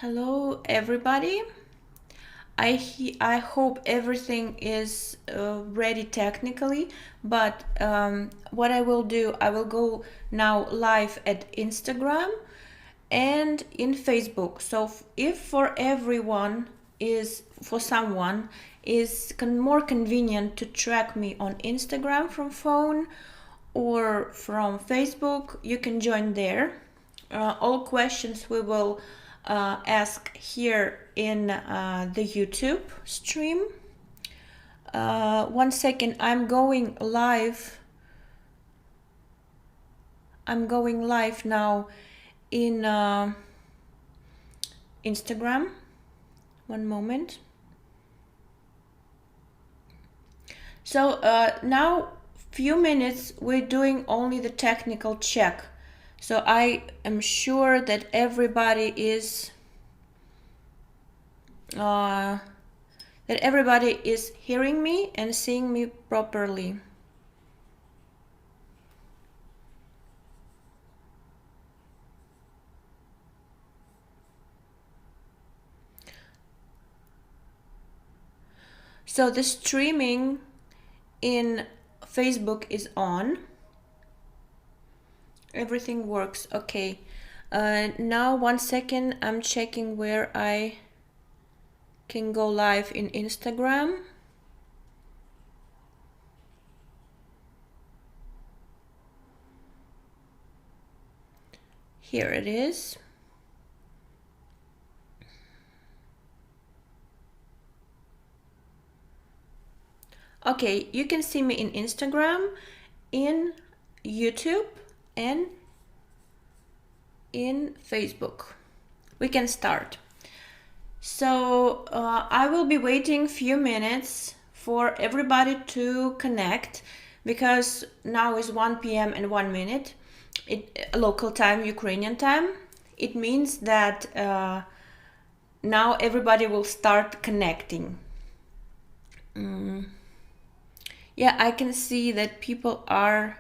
Hello, everybody. I hope everything is ready technically, but what I will do, I will go now live at Instagram and in Facebook. So if for someone is more convenient to track me on Instagram from phone or from Facebook, you can join there. All questions we will ask here in the YouTube stream. 1 second, I'm going live now in Instagram. 1 moment. So now few minutes we're doing only the technical check. So I am sure that everybody is hearing me and seeing me properly. So the streaming in Facebook is on. Everything works. Okay. Now 1 second, I'm checking where I can go live in Instagram. Here it is. Okay, you can see me in Instagram, in YouTube, and in Facebook. We can start. So I will be waiting few minutes for everybody to connect because now is 1 p.m. and 1 minute. Local time, Ukrainian time. It means that now everybody will start connecting. Yeah, I can see that people are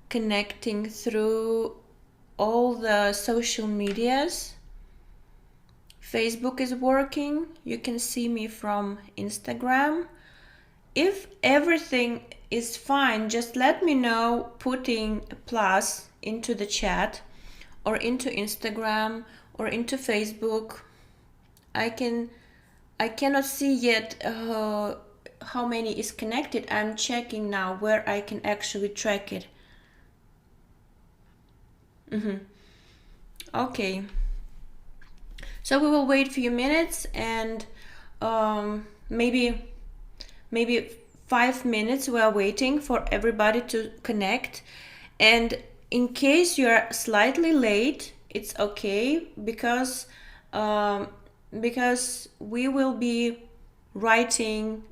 connecting through all the social medias. Facebook is working. You can see me from Instagram. If everything is fine, just let me know putting a plus into the chat or into Instagram or into Facebook. I cannot see yet how many is connected. I'm checking now where I can actually track it. Okay. So we will wait a few minutes and maybe 5 minutes we are waiting for everybody to connect. And in case you are slightly late, it's okay because we will be recording.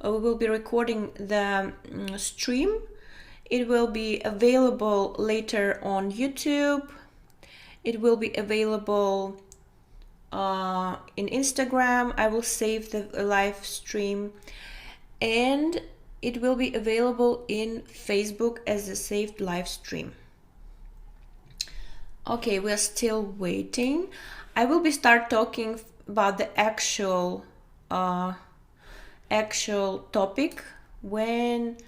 We will be recording the stream. It will be available later on YouTube. It will be available in Instagram. I will save the live stream, and it will be available in Facebook as a saved live stream. Okay, we're still waiting. I will be start talking about the actual topic when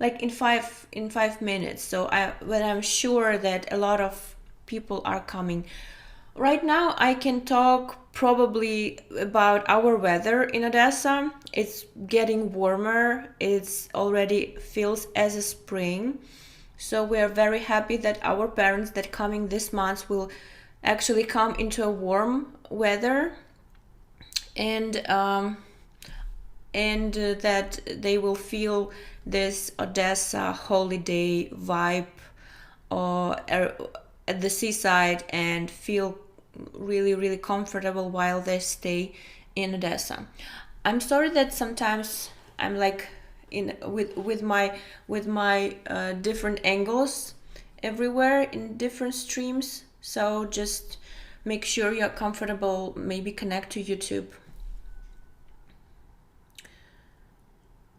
like in 5 minutes. So when I'm sure that a lot of people are coming. Right now I can talk probably about our weather in Odessa. It's getting warmer. It's already feels as a spring. So we are very happy that our parents that coming this month will actually come into a warm weather, and that they will feel this Odessa holiday vibe at the seaside and feel really comfortable while they stay in Odessa. I'm sorry that sometimes I'm like with my different angles everywhere in different streams, so just make sure you're comfortable, maybe connect to YouTube.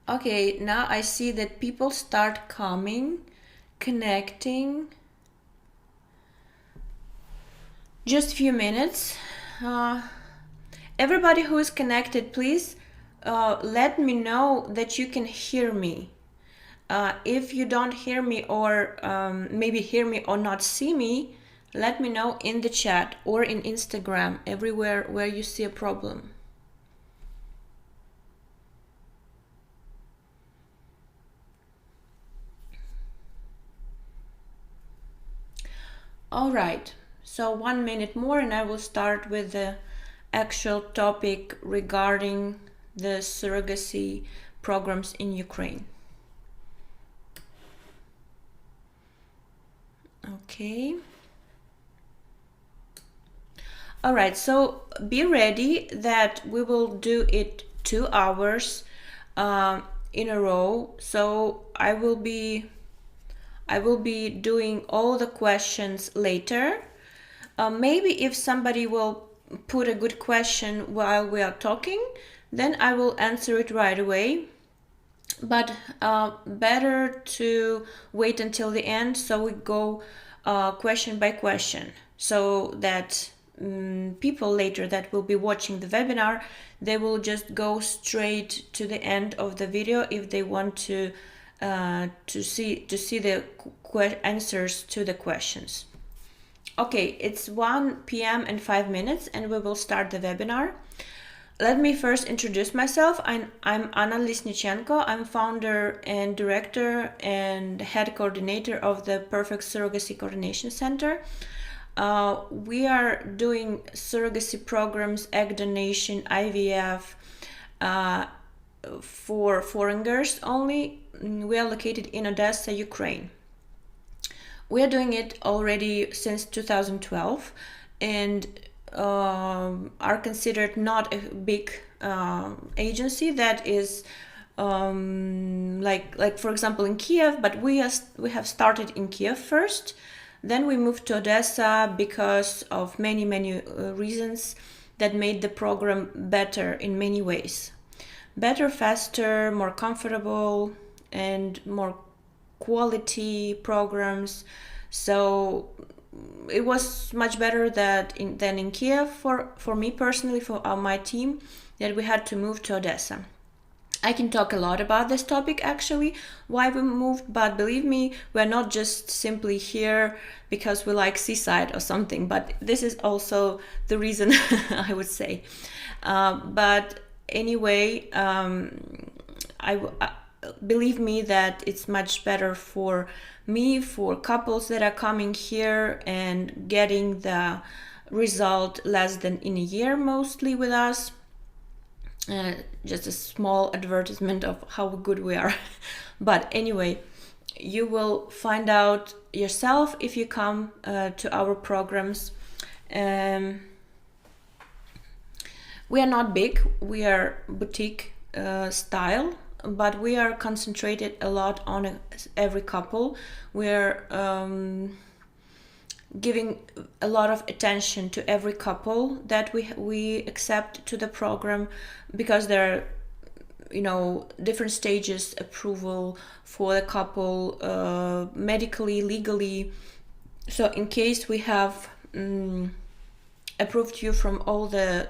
Okay, now I see that people start coming, connecting. just a few minutes. Everybody who is connected, please let me know that you can hear me. If you don't hear me, or maybe hear me or not see me, let me know in the chat or in Instagram, everywhere where you see a problem. All right, so 1 minute more and I will start with the actual topic regarding the surrogacy programs in Ukraine. Okay. All right, so be ready that we will do it 2 hours in a row. So I will be doing all the questions later. Maybe if somebody will put a good question while we are talking, then I will answer it right away. But better to wait until the end, so we go question by question, so that people later that will be watching the webinar, they will just go straight to the end of the video if they want to see the answers to the questions. Okay, it's 1 p.m. and 5 minutes and we will start the webinar. Let me first introduce myself. I'm Anna Lisnichenko. I'm founder and director and head coordinator of the Perfect Surrogacy Coordination Center. We are doing surrogacy programs, egg donation, IVF for foreigners only. We are located in Odessa, Ukraine. We are doing it already since 2012 and are considered not a big agency that is like for example in Kiev, but we have started in Kiev first. Then we moved to Odessa because of many reasons that made the program better in many ways. Better, faster, more comfortable, and more quality programs. So it was much better than in Kiev for me personally, for my team, that we had to move to Odessa. I can talk a lot about this topic actually, why we moved, but believe me, we're not just simply here because we like seaside or something, but this is also the reason I would say. But anyway, believe me that it's much better for me, for couples that are coming here and getting the result less than in a year, mostly with us. Just a small advertisement of how good we are. But anyway, you will find out yourself if you come to our programs. We are not big, we are boutique style, but we are concentrated a lot on every couple. We're giving a lot of attention to every couple that we accept to the program, because there are different stages approval for the couple, medically, legally. So in case we have approved you from all the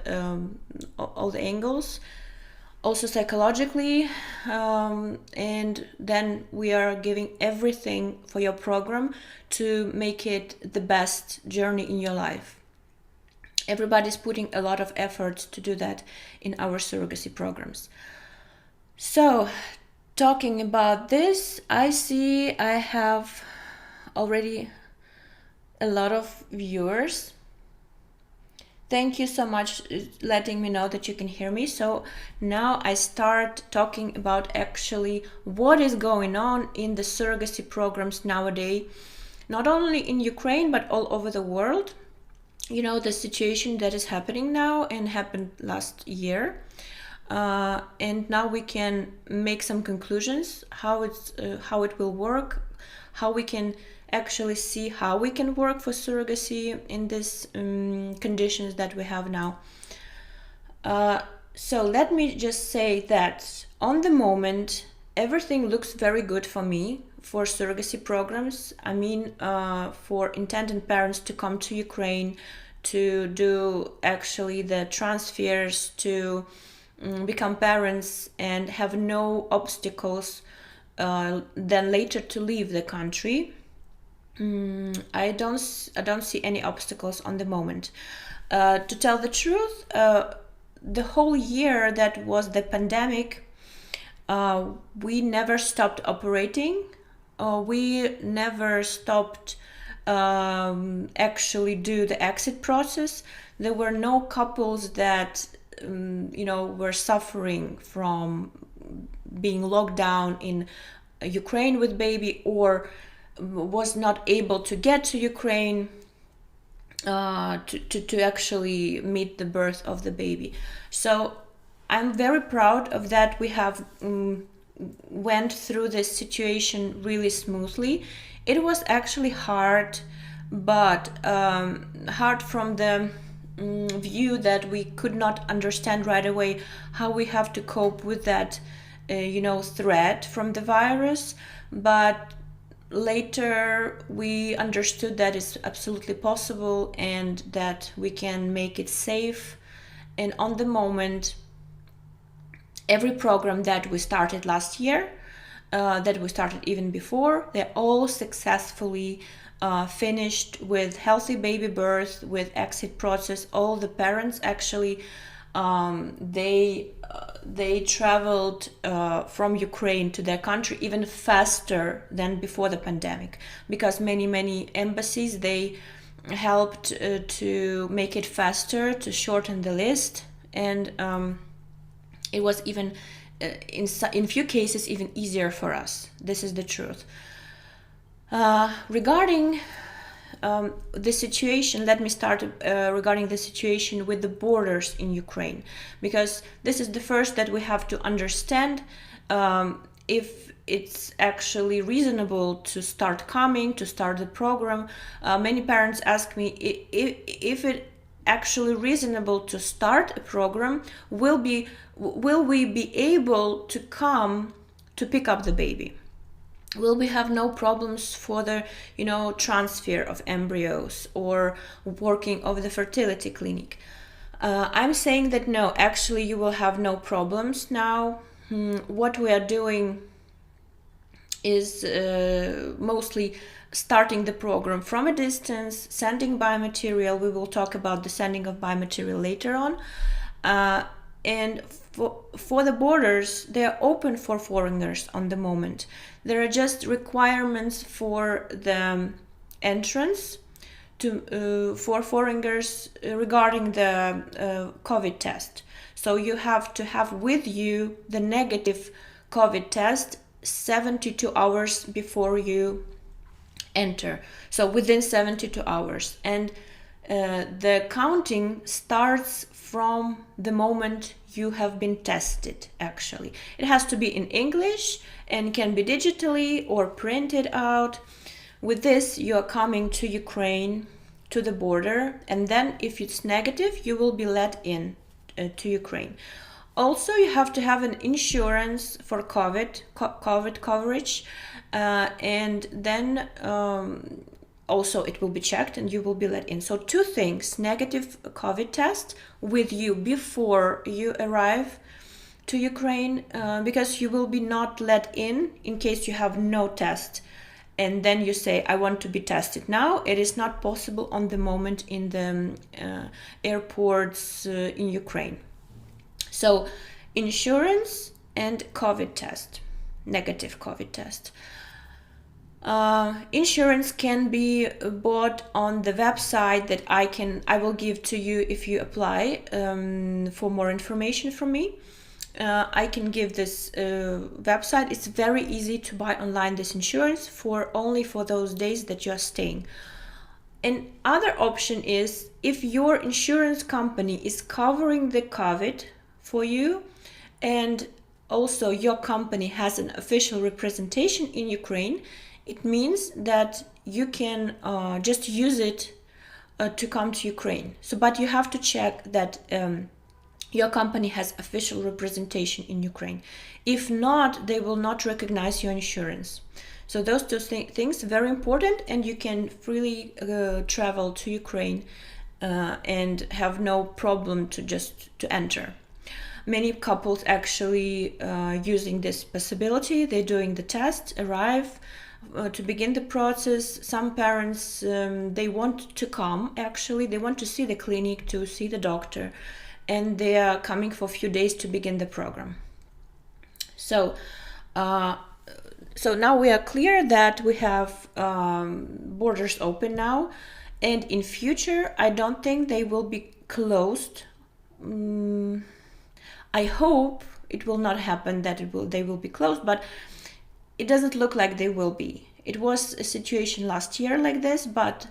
angles, also psychologically, and then we are giving everything for your program to make it the best journey in your life. Everybody's putting a lot of effort to do that in our surrogacy programs. So, talking about this, I see I have already a lot of viewers. Thank you so much letting me know that you can hear me. So now I start talking about actually what is going on in the surrogacy programs nowadays, not only in Ukraine, but all over the world. The situation that is happening now and happened last year. And now we can make some conclusions, how it will work, how we can actually see how we can work for surrogacy in these conditions that we have now. So let me just say that on the moment, everything looks very good for me for surrogacy programs. I mean, for intended parents to come to Ukraine to do actually the transfers to become parents and have no obstacles then later to leave the country. I don't see any obstacles on the moment. To tell the truth, the whole year that was the pandemic, we never stopped operating. We never stopped actually do the exit process. There were no couples that were suffering from being locked down in Ukraine with baby, or was not able to get to Ukraine to actually meet the birth of the baby. So I'm very proud of that. We have went through this situation really smoothly. It was actually hard, but hard from the view that we could not understand right away how we have to cope with that threat from the virus. But later we understood that it's absolutely possible and that we can make it safe. And on the moment, every program that we started last year, that we started even before, they're all successfully finished with healthy baby birth, with exit process. All the parents actually they traveled from Ukraine to their country even faster than before the pandemic, because many embassies, they helped to make it faster, to shorten the list. And it was even in few cases even easier for us. This is the truth. Regarding the situation, let me start regarding the situation with the borders in Ukraine, because this is the first that we have to understand if it's actually reasonable to start the program. Many parents ask me if it actually reasonable to start a program. Will we be able to come to pick up the baby? Will we have no problems for the transfer of embryos or working of the fertility clinic? I'm saying that no, actually you will have no problems now. What we are doing is mostly starting the program from a distance, sending biomaterial. We will talk about the sending of biomaterial later on. And for the borders, they are open for foreigners on the moment. There are just requirements for the entrance for foreigners regarding the COVID test. So you have to have with you the negative COVID test 72 hours before you enter. So within 72 hours. And the counting starts from the moment you have been tested. Actually, it has to be in English and can be digitally or printed out. With this, you are coming to Ukraine, to the border, and then if it's negative, you will be let in to Ukraine. Also, you have to have an insurance for COVID coverage, and then also it will be checked and you will be let in. So two things: negative COVID test with you before you arrive to Ukraine, because you will be not let in case you have no test. And then you say, I want to be tested now. It is not possible on the moment in the airports in Ukraine. So insurance and COVID test, negative COVID test. Insurance can be bought on the website that I will give to you if you apply for more information from me. I can give this website. It's very easy to buy online this insurance only for those days that you are staying. And other option is, if your insurance company is covering the COVID for you, and also your company has an official representation in Ukraine, it means that you can just use it to come to Ukraine. So, but you have to check that your company has official representation in Ukraine. If not, they will not recognize your insurance. So those two things very important, and you can freely travel to Ukraine and have no problem to enter. Many couples actually using this possibility. They're doing the test, arrive to begin the process. Some parents, they want to come, actually. They want to see the clinic, to see the doctor, and they are coming for a few days to begin the program. So now we are clear that we have borders open now, and in future I don't think they will be closed. I hope it will not happen that they will be closed, but it doesn't look like they will be. It was a situation last year like this, but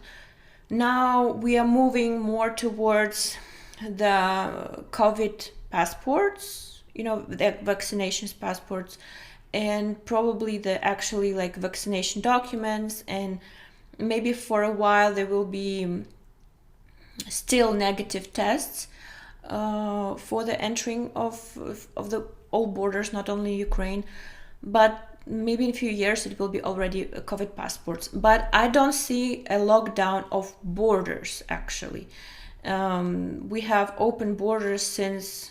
now we are moving more towards the COVID passports, the vaccinations passports, and probably the actually like vaccination documents, and maybe for a while there will be still negative tests for the entering of the all borders, not only Ukraine, but maybe in a few years it will be already COVID passports. But I don't see a lockdown of borders actually. We have open borders since,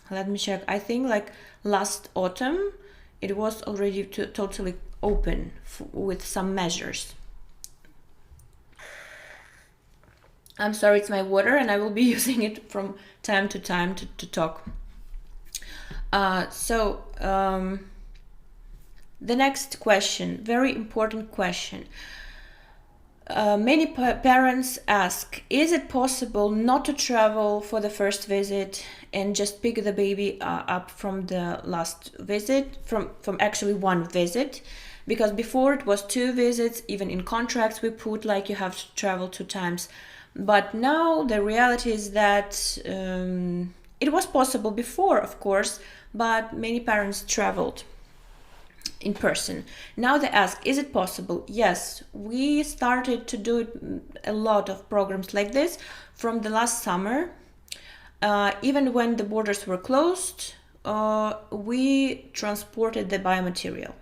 let me check, I think like last autumn it was already totally open with some measures. I'm sorry, it's my water, and I will be using it from time to time to talk. The next question, very important question. Many parents ask, is it possible not to travel for the first visit and just pick the baby up from the last visit, from actually one visit? Because before it was 2 visits, even in contracts we put like you have to travel 2 times. But now the reality is that it was possible before, of course, but many parents traveled in person. Now they ask, is it possible? Yes, we started to do a lot of programs like this from the last summer. Even when the borders were closed, we transported the biomaterial.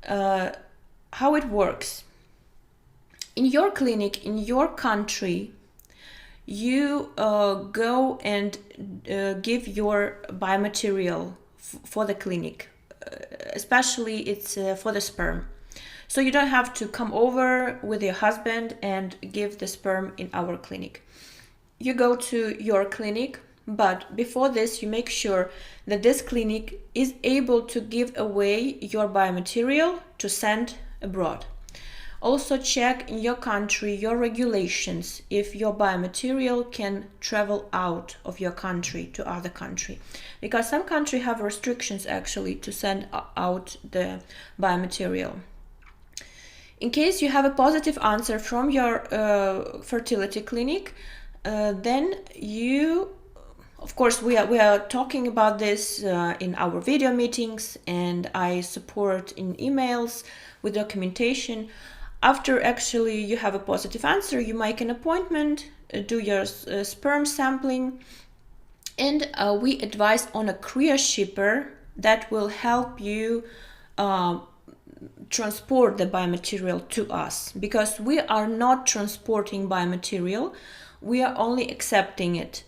How it works? In your clinic, in your country, you go and give your biomaterial for the clinic. Especially it's for the sperm. So you don't have to come over with your husband and give the sperm in our clinic. You go to your clinic, but before this you make sure that this clinic is able to give away your biomaterial to send abroad. Also check in your country your regulations if your biomaterial can travel out of your country to other country, because some countries have restrictions actually to send out the biomaterial. In case you have a positive answer from your fertility clinic, then you, of course, we are talking about this in our video meetings, and I support in emails with documentation. After actually you have a positive answer, you make an appointment, do your sperm sampling, and we advise on a courier shipper that will help you transport the biomaterial to us, because we are not transporting biomaterial, we are only accepting it.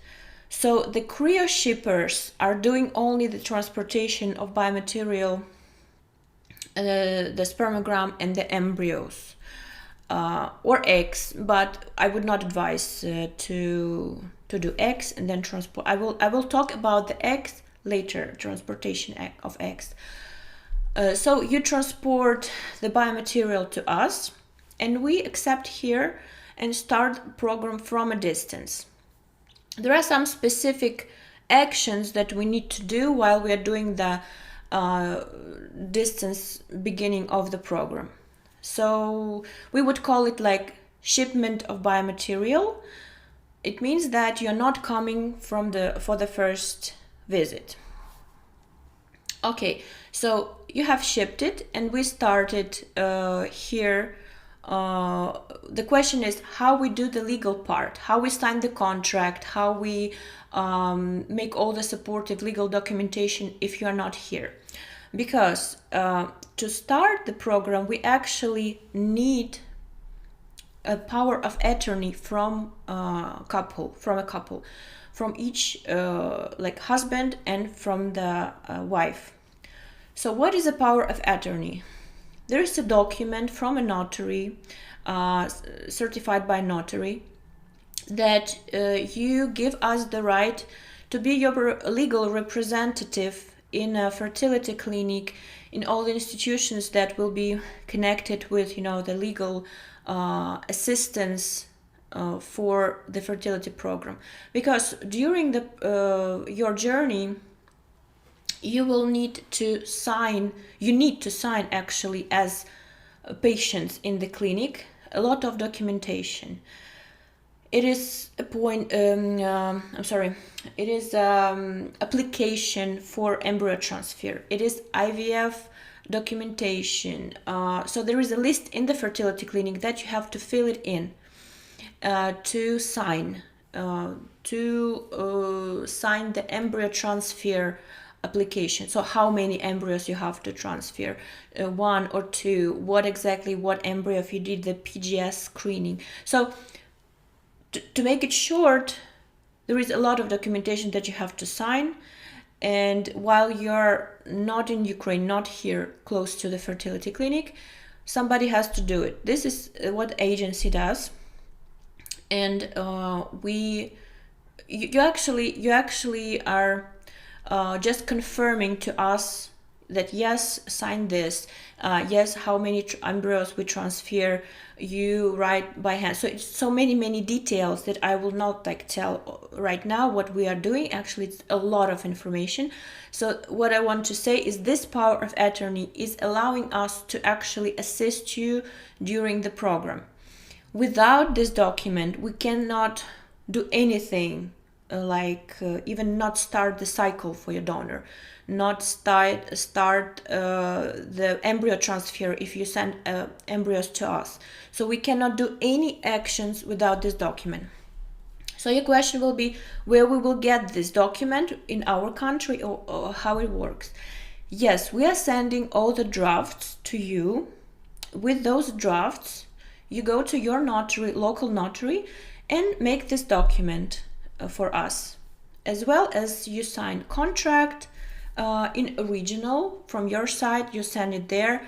So the courier shippers are doing only the transportation of biomaterial, the spermogram and the embryos. Or eggs, but I would not advise to do eggs and then transport. I will talk about the eggs later, transportation of eggs. So you transport the biomaterial to us, and we accept here and start the program from a distance. There are some specific actions that we need to do while we are doing the distance beginning of the program. So we would call it like shipment of biomaterial. It means that you're not coming for the first visit. Okay, so you have shipped it, and we started here. The question is how we do the legal part, how we sign the contract, how we make all the supportive legal documentation if you are not here. Because to start the program, we actually need a power of attorney from a couple, from each like husband and from the wife. So what is a power of attorney? There is a document from a notary, certified by notary, that you give us the right to be your legal representative in a fertility clinic, in all the institutions that will be connected with, the legal assistance for the fertility program. Because during your journey, you need to sign actually as patients in the clinic a lot of documentation. It is it is application for embryo transfer. It is IVF documentation. So there is a list in the fertility clinic that you have to fill it in to sign the embryo transfer application. So how many embryos you have to transfer, 1 or 2, what embryo, if you did the PGS screening. So to make it short, there is a lot of documentation that you have to sign, and while you're not in Ukraine, not here close to the fertility clinic, somebody has to do it. This is what agency does, and you actually are just confirming to us that yes, sign this, yes, how many embryos we transfer, you write by hand. So it's so many details that I will not tell right now what we are doing. Actually, it's a lot of information. So what I want to say is this power of attorney is allowing us to actually assist you during the program. Without this document, we cannot do anything, even not start the cycle for your donor, not start the embryo transfer if you send embryos to us. So we cannot do any actions without this document. So your question will be where we will get this document, in our country, or how it works. Yes, we are sending all the drafts to you. With those drafts, you go to your notary, local notary, and make this document for us, as well as you sign contract in original from your side. You send it there,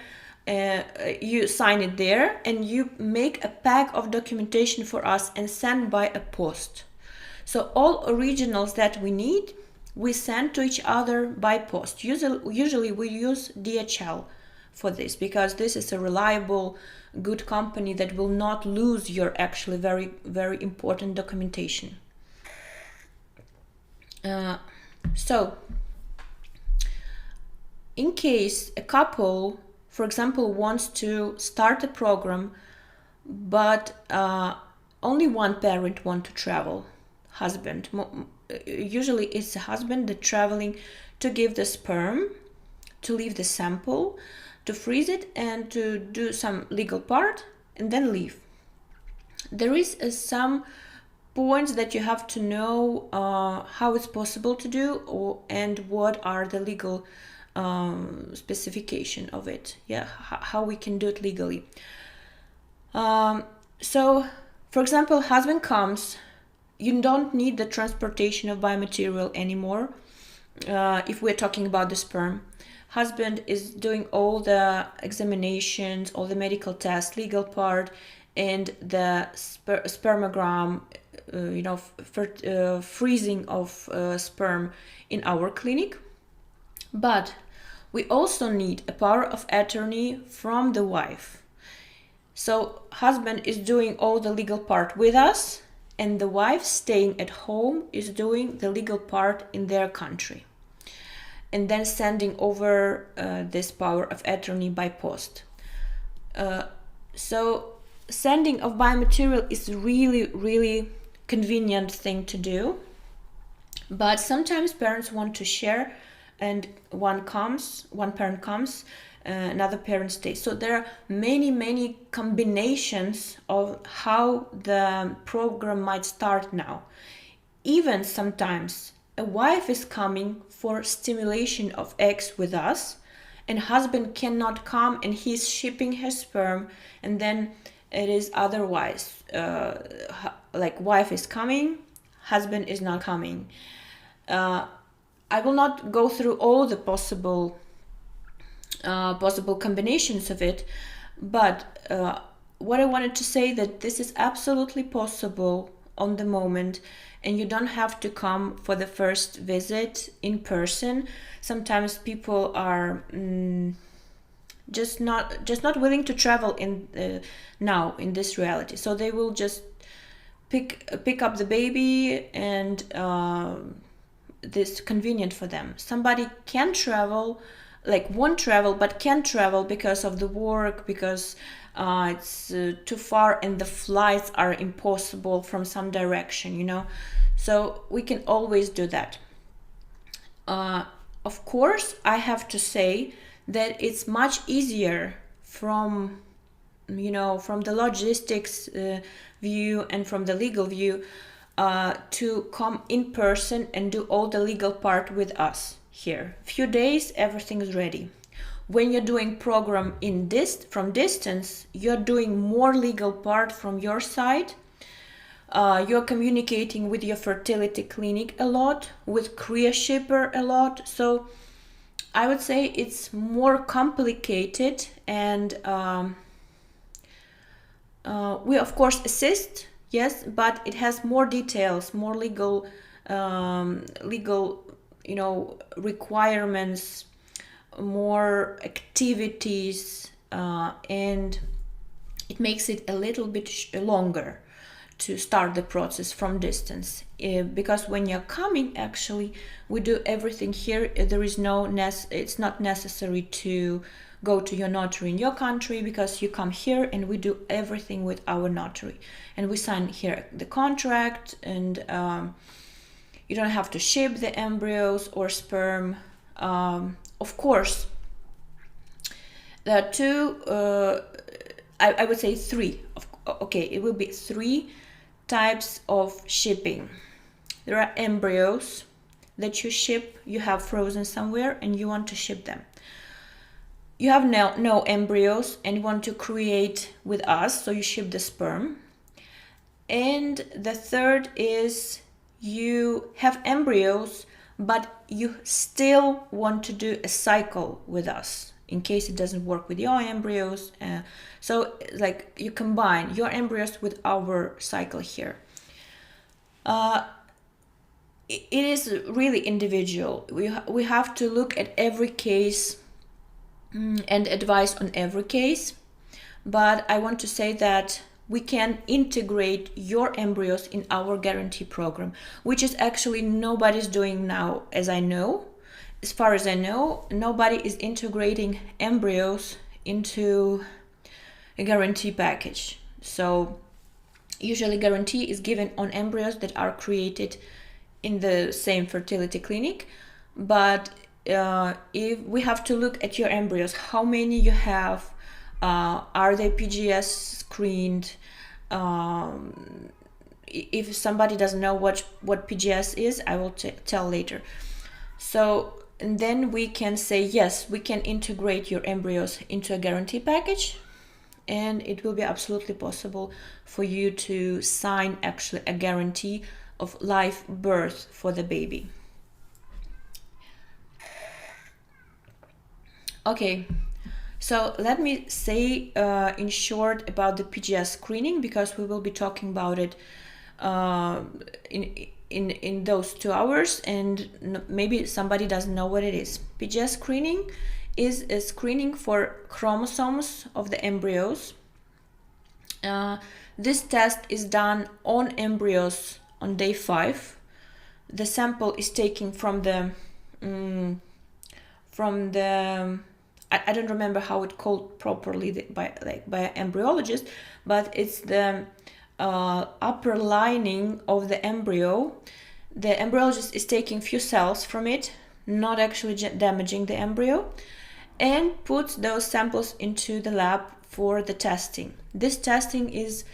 you sign it there, and you make a pack of documentation for us and send by a post. So all originals that we need, we send to each other by post. Usually we use DHL for this, because this is a reliable, good company that will not lose your actually very, very important documentation. So in case a couple, for example, wants to start a program, but only one parent wants to travel, husband, usually it's the husband that traveling to give the sperm, to leave the sample, to freeze it, and to do some legal part, and then leave. There is some points that you have to know how it's possible to do, and what are the legal specification of it. How we can do it legally. So for example, husband comes, you don't need the transportation of biomaterial anymore. If we're talking about the sperm, husband is doing all the examinations, all the medical tests, legal part, and the spermogram, freezing of sperm in our clinic. But we also need a power of attorney from the wife. So husband is doing all the legal part with us, and the wife staying at home is doing the legal part in their country, and then sending over this power of attorney by post. So sending of biomaterial is really convenient thing to do, but sometimes parents want to share, and one parent comes, another parent stays. So there are many combinations of how the program might start now. Even sometimes a wife is coming for stimulation of eggs with us, and husband cannot come, and he's shipping her sperm, and then it is otherwise. Like wife is coming, husband is not coming. I will not go through all the possible combinations of it, but what I wanted to say that this is absolutely possible on the moment, and you don't have to come for the first visit in person. Sometimes people are just not willing to travel in now in this reality, so they will just pick up the baby, and this convenient for them. Somebody can travel, like won't travel but can travel because of the work, because it's too far and the flights are impossible from some direction, so we can always do that. Of course, I have to say that it's much easier from the logistics view and from the legal view to come in person and do all the legal part with us here. Few days, everything is ready. When you're doing program from distance, you're doing more legal part from your side. You're communicating with your fertility clinic a lot, with career shipper a lot. So I would say it's more complicated, and we of course assist, yes, but it has more details, more legal requirements, more activities, and it makes it a little bit longer to start the process from distance, because when you're coming, actually we do everything here. There is it's not necessary to go to your notary in your country, because you come here and we do everything with our notary, and we sign here the contract, and you don't have to ship the embryos or sperm. Of course, there are two, I would say three. Okay, it will be 3 types of shipping. There are embryos that you ship, you have frozen somewhere and you want to ship them. You have no embryos and you want to create with us, so you ship the sperm. And the third is you have embryos, but you still want to do a cycle with us in case it doesn't work with your embryos. So like you combine your embryos with our cycle here. It is really individual. We have to look at every case and advise on every case. But I want to say that we can integrate your embryos in our guarantee program, which is actually nobody's doing now, as I know. As far as I know, nobody is integrating embryos into a guarantee package. So usually guarantee is given on embryos that are created in the same fertility clinic. But if we have to look at your embryos, how many you have, are they PGS screened? If somebody doesn't know what PGS is, I will tell later. So and then we can say, yes, we can integrate your embryos into a guarantee package, and it will be absolutely possible for you to sign actually a guarantee of live birth for the baby. Okay, so let me say in short about the PGS screening, because we will be talking about it in those 2 hours, and maybe somebody doesn't know what it is. PGS screening is a screening for chromosomes of the embryos. This test is done on embryos on day 5. The sample is taken from the I don't remember how it's called properly by an embryologist, but it's the upper lining of the embryo. The embryologist is taking few cells from it, not actually damaging the embryo, and puts those samples into the lab for the testing. This testing is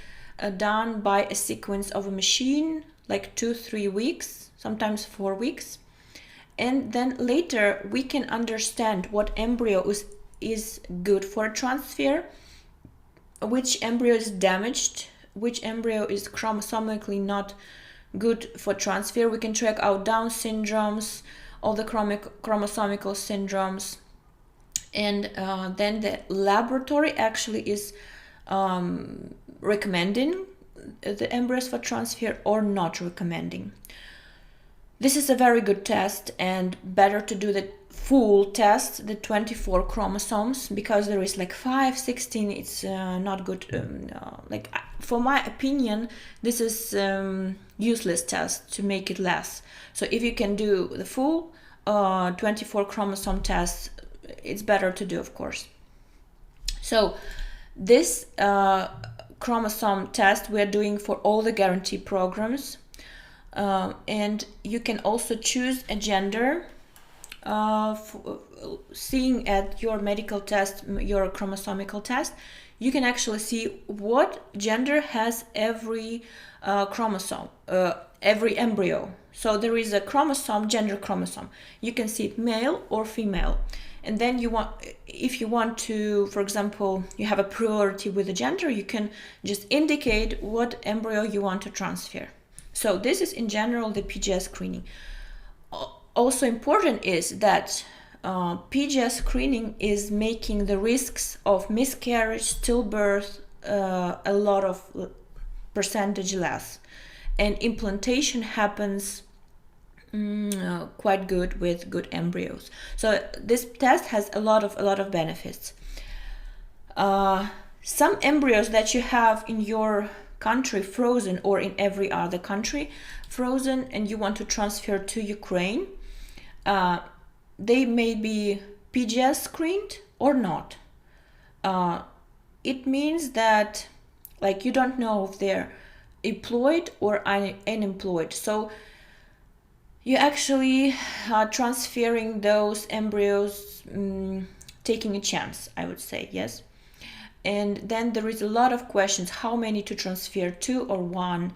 done by a sequence of a machine, like 2-3 weeks, sometimes 4 weeks. And then later we can understand what embryo is good for transfer, which embryo is damaged, which embryo is chromosomically not good for transfer. We can track out Down syndromes, all the chromosomical syndromes, and then the laboratory actually is recommending the embryos for transfer or not recommending. This is a very good test, and better to do the full test, the 24 chromosomes, because there is like 5, 16, it's not good. Like, for my opinion, this is useless test to make it less. So if you can do the full 24 chromosome test, it's better to do, of course. So this chromosome test we are doing for all the guarantee programs. And you can also choose a gender. Seeing at your medical test, your chromosomical test, you can actually see what gender has every chromosome, every embryo. So there is a chromosome, gender chromosome. You can see it male or female. And then if you want to, for example, you have a priority with the gender, you can just indicate what embryo you want to transfer. So this is in general the PGS screening. Also important is that PGS screening is making the risks of miscarriage, stillbirth a lot of percentage less, and implantation happens quite good with good embryos. So this test has a lot of benefits. Some embryos that you have in your country frozen, or in every other country frozen, and you want to transfer to Ukraine, they may be PGS screened or not. It means that, like, you don't know if they're employed or unemployed. So you actually are transferring those embryos, taking a chance, I would say, yes. And then there is a lot of questions: how many to transfer, 2 or 1?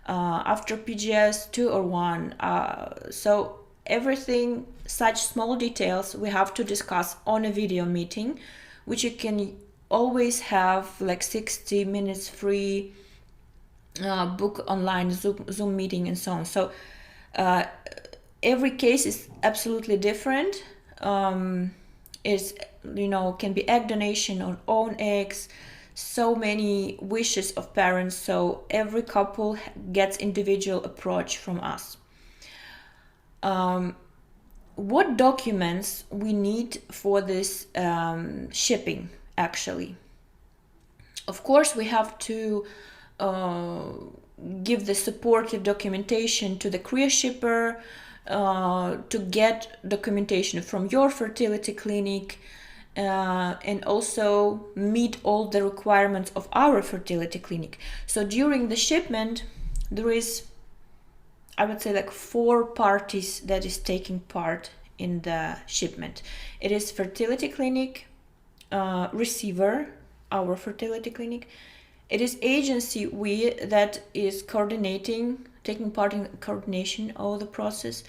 After PGS, 2 or 1? So everything, such small details, we have to discuss on a video meeting, which you can always have like 60 minutes free, book online, Zoom meeting, and so on. So every case is absolutely different. Can be egg donation or own eggs, so many wishes of parents. So every couple gets individual approach from us. What documents we need for this shipping, actually? Of course, we have to give the supportive documentation to the Korea shipper, to get documentation from your fertility clinic, and also meet all the requirements of our fertility clinic. So during the shipment, there is, I would say, like 4 parties that is taking part in the shipment. It is fertility clinic, receiver, our fertility clinic. It is agency that is taking part in coordination of the process.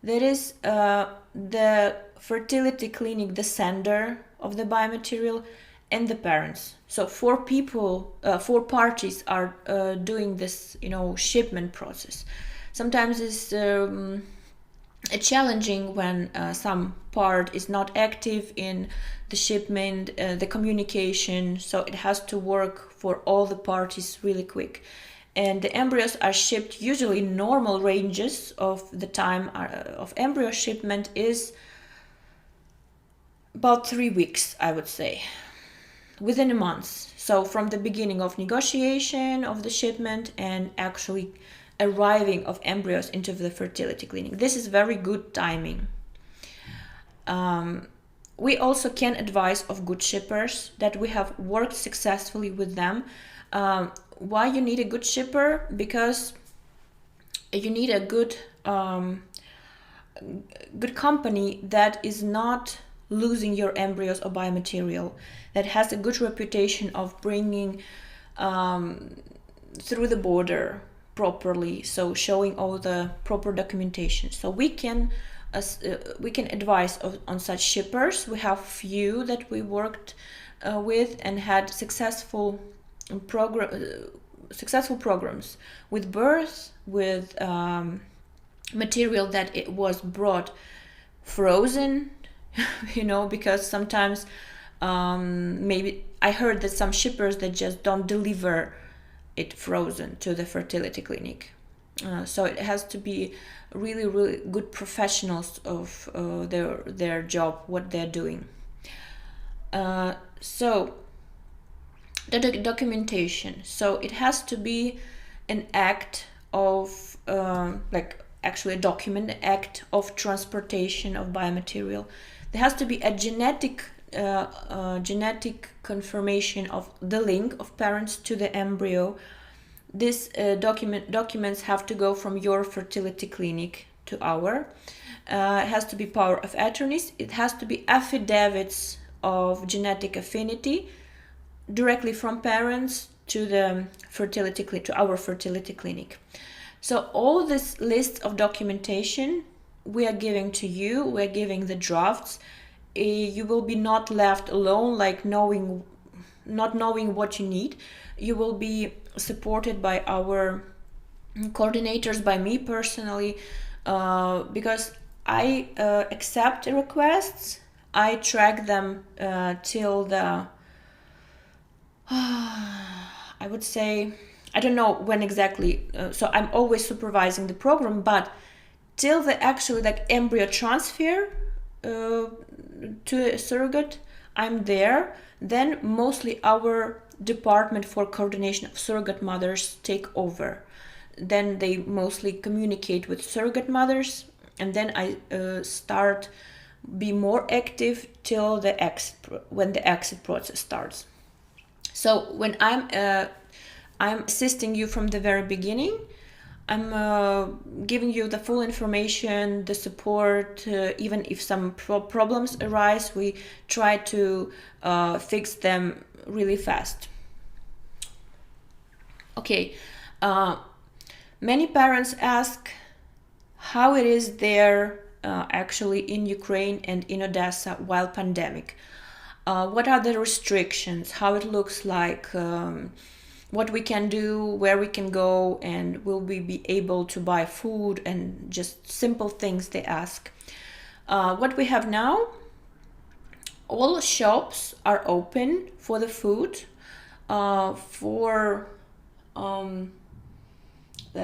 There is the fertility clinic, the sender of the biomaterial, and the parents. So 4 parties are doing this, shipment process. Sometimes it's challenging when some part is not active in the shipment, the communication. So it has to work for all the parties really quick. And the embryos are shipped, usually normal ranges of the time of embryo shipment is about 3 weeks, I would say, within a month. So from the beginning of negotiation of the shipment and actually arriving of embryos into the fertility clinic. This is very good timing. We also can advise of good shippers that we have worked successfully with them. Why you need a good shipper? Because you need a good company that is not losing your embryos or biomaterial, that has a good reputation of bringing through the border properly, so showing all the proper documentation. So we can advise on such shippers. We have few that we worked with and had successful successful programs with birth, with material that it was brought frozen, because sometimes maybe I heard that some shippers that just don't deliver it frozen to the fertility clinic. So it has to be really, really good professionals of their job, what they're doing. So the documentation. So it has to be an act of actually a document, an act of transportation of biomaterial. There has to be a genetic confirmation of the link of parents to the embryo. These documents have to go from your fertility clinic to our. It has to be power of attorneys. It has to be affidavits of genetic affinity directly from parents to the our fertility clinic. So all this list of documentation we are giving to you. We're giving the drafts. You will be not left alone, like not knowing what you need. You will be supported by our coordinators, by me personally, because I accept requests. I track them till the I would say, I don't know when exactly, so I'm always supervising the program, but till the actually embryo transfer to a surrogate, I'm there. Then mostly our department for coordination of surrogate mothers take over. Then they mostly communicate with surrogate mothers, and then I start be more active till when the exit process starts. So when I'm assisting you from the very beginning, I'm giving you the full information, the support. Even if some problems arise, we try to fix them really fast. Okay, many parents ask how it is there actually in Ukraine and in Odessa while pandemic. What are the restrictions, how it looks like, what we can do, where we can go, and will we be able to buy food, and just simple things they ask. What we have now, all shops are open for the food. Let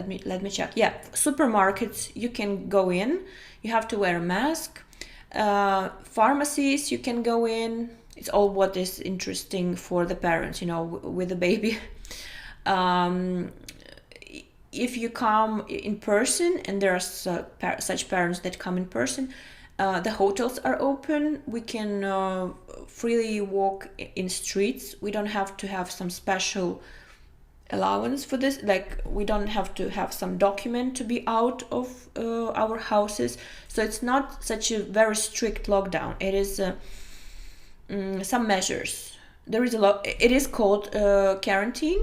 me check. Yeah, supermarkets, you can go in, you have to wear a mask. Pharmacies, you can go in. It's all what is interesting for the parents, with the baby. If you come in person, and there are such parents that come in person, the hotels are open. We can freely walk in streets. We don't have to have some special allowance for this. We don't have to have some document to be out of our houses. So it's not such a very strict lockdown. It is some measures. There is a lot. It is called quarantine,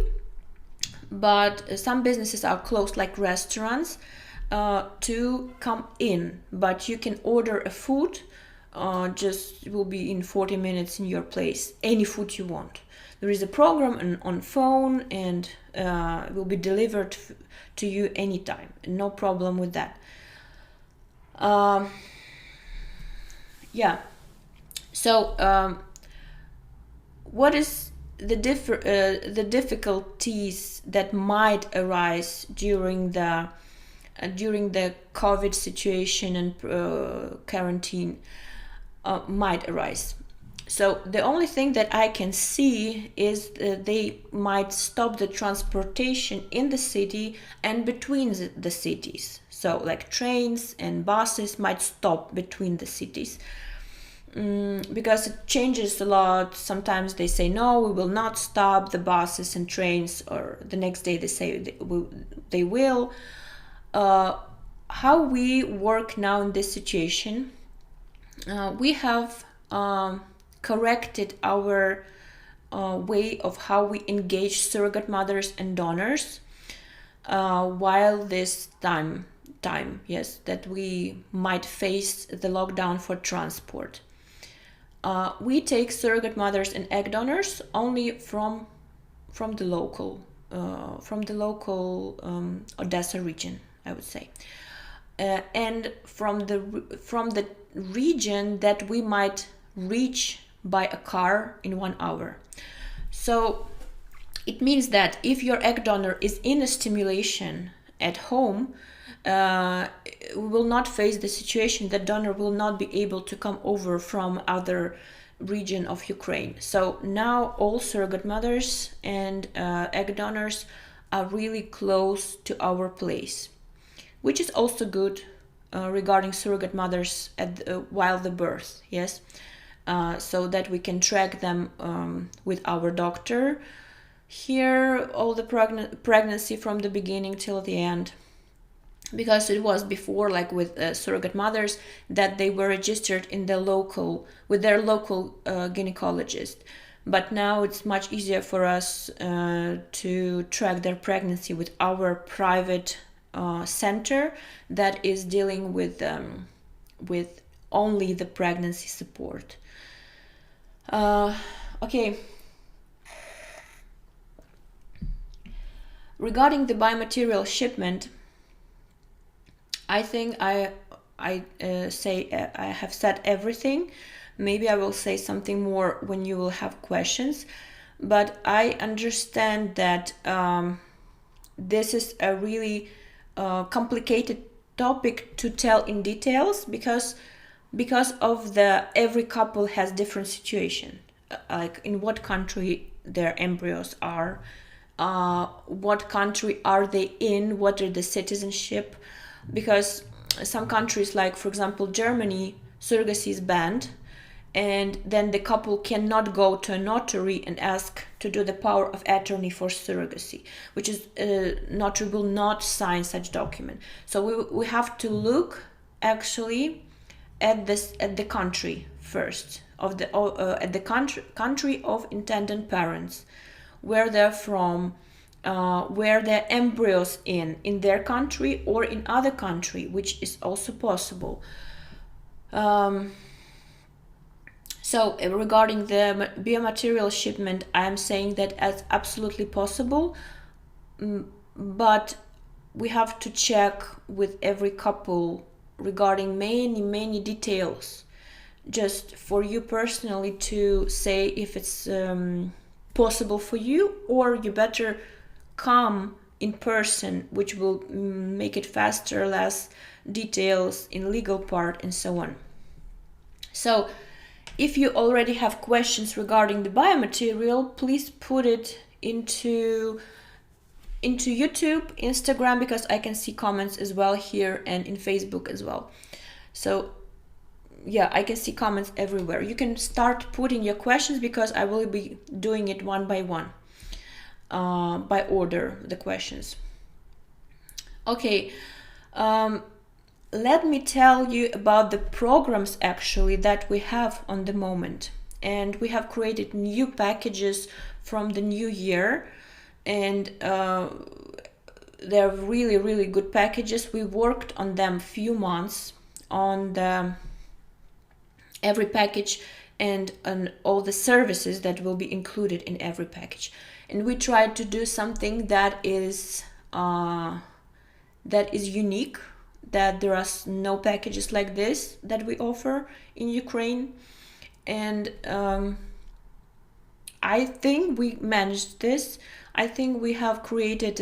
but some businesses are closed, like restaurants, to come in. But you can order a food. Just will be in 40 minutes in your place. Any food you want. There is a program on phone, and it will be delivered to you anytime. No problem with that. Yeah. So, what is the difficulties that might arise during the COVID situation and quarantine might arise? So the only thing that I can see is they might stop the transportation in the city and between the cities. So trains and buses might stop between the cities. Because it changes a lot. Sometimes they say, no, we will not stop the buses and trains, or the next day they say they will. How we work now in this situation, we have corrected our way of how we engage surrogate mothers and donors while this time, yes, that we might face the lockdown for transport. We take surrogate mothers and egg donors only from local Odessa region, I would say, and from the region that we might reach by a car in 1 hour. So it means that if your egg donor is in a stimulation at home, we will not face the situation that donor will not be able to come over from other region of Ukraine. So now all surrogate mothers and egg donors are really close to our place, which is also good regarding surrogate mothers while the birth, yes, so that we can track them with our doctor here all the pregnancy from the beginning till the end. Because it was before, like with surrogate mothers, that they were registered in the with their local gynecologist. But now it's much easier for us to track their pregnancy with our private center that is dealing with only the pregnancy support. Okay. Regarding the biomaterial shipment, I think I have said everything. Maybe I will say something more when you will have questions, but I understand that this is a really complicated topic to tell in details because of every couple has different situation, like in what country their embryos are, what country are they in, what are the citizenship. Because some countries, like for example Germany, surrogacy is banned, and then the couple cannot go to a notary and ask to do the power of attorney for surrogacy, which is notary will not sign such document. So we have to look actually at the country first of at the country of intended parents, where they're from, where their embryos in their country or in other country, which is also possible. So regarding the biomaterial shipment, I am saying that as absolutely possible, but we have to check with every couple regarding many details, just for you personally to say if it's possible for you, or you better come in person, which will make it faster, less details in legal part and so on. So if you already have questions regarding the biomaterial, please put it into YouTube, Instagram, because I can see comments as well here, and in Facebook as well. So yeah, I can see comments everywhere. You can start putting your questions because I will be doing it one by one, by order, the questions. Okay, let me tell you about the programs actually that we have on the moment. And we have created new packages from the new year, and they're really good packages. We worked on them few months on every package and on all the services that will be included in every package. And we tried to do something that is unique, that there are no packages like this that we offer in Ukraine. And I think we managed this. I think we have created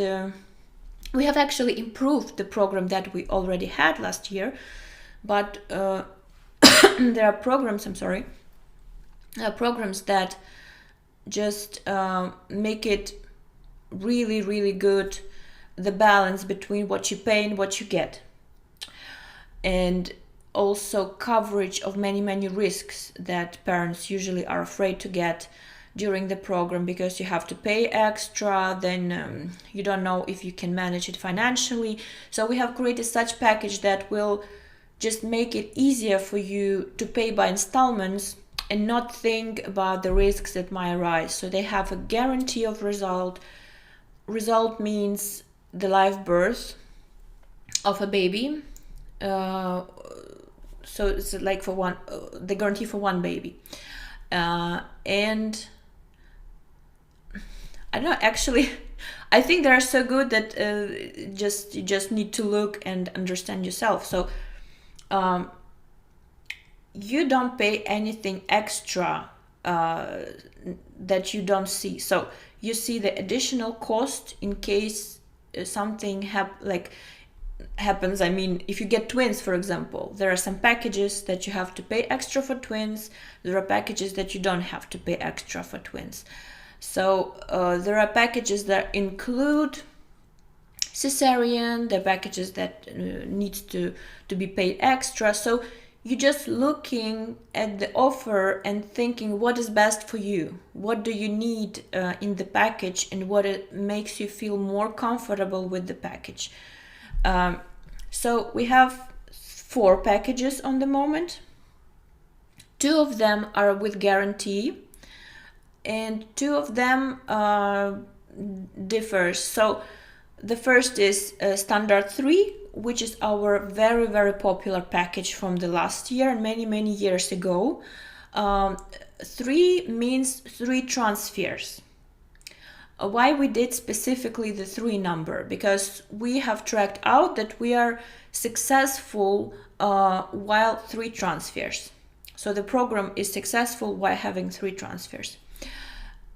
we have actually improved the program that we already had last year, but there are programs that just make it really good, the balance between what you pay and what you get, and also coverage of many risks that parents usually are afraid to get during the program, because you have to pay extra, then you don't know if you can manage it financially. So we have created such package that will just make it easier for you to pay by installments and not think about the risks that might arise. So they have a guarantee of result. Result means the live birth of a baby. So it's like for one, the guarantee for one baby. And I don't know, actually, I think they are so good that you just need to look and understand yourself. So you don't pay anything extra that you don't see. So you see the additional cost in case something happens. I mean, if you get twins, for example, there are some packages that you have to pay extra for twins. There are packages that you don't have to pay extra for twins. So there are packages that include cesarean, there are packages that needs to be paid extra. So you're just looking at the offer and thinking what is best for you, what do you need in the package, and what it makes you feel more comfortable with the package. So we have 4 packages on the moment. 2 of them are with guarantee, and 2 of them differs. So the first is Standard 3, which is our very, very popular package from the last year and many, many years ago. 3 means 3 transfers. Why we did specifically the 3 number? Because we have tracked out that we are successful while 3 transfers. So the program is successful while having 3 transfers.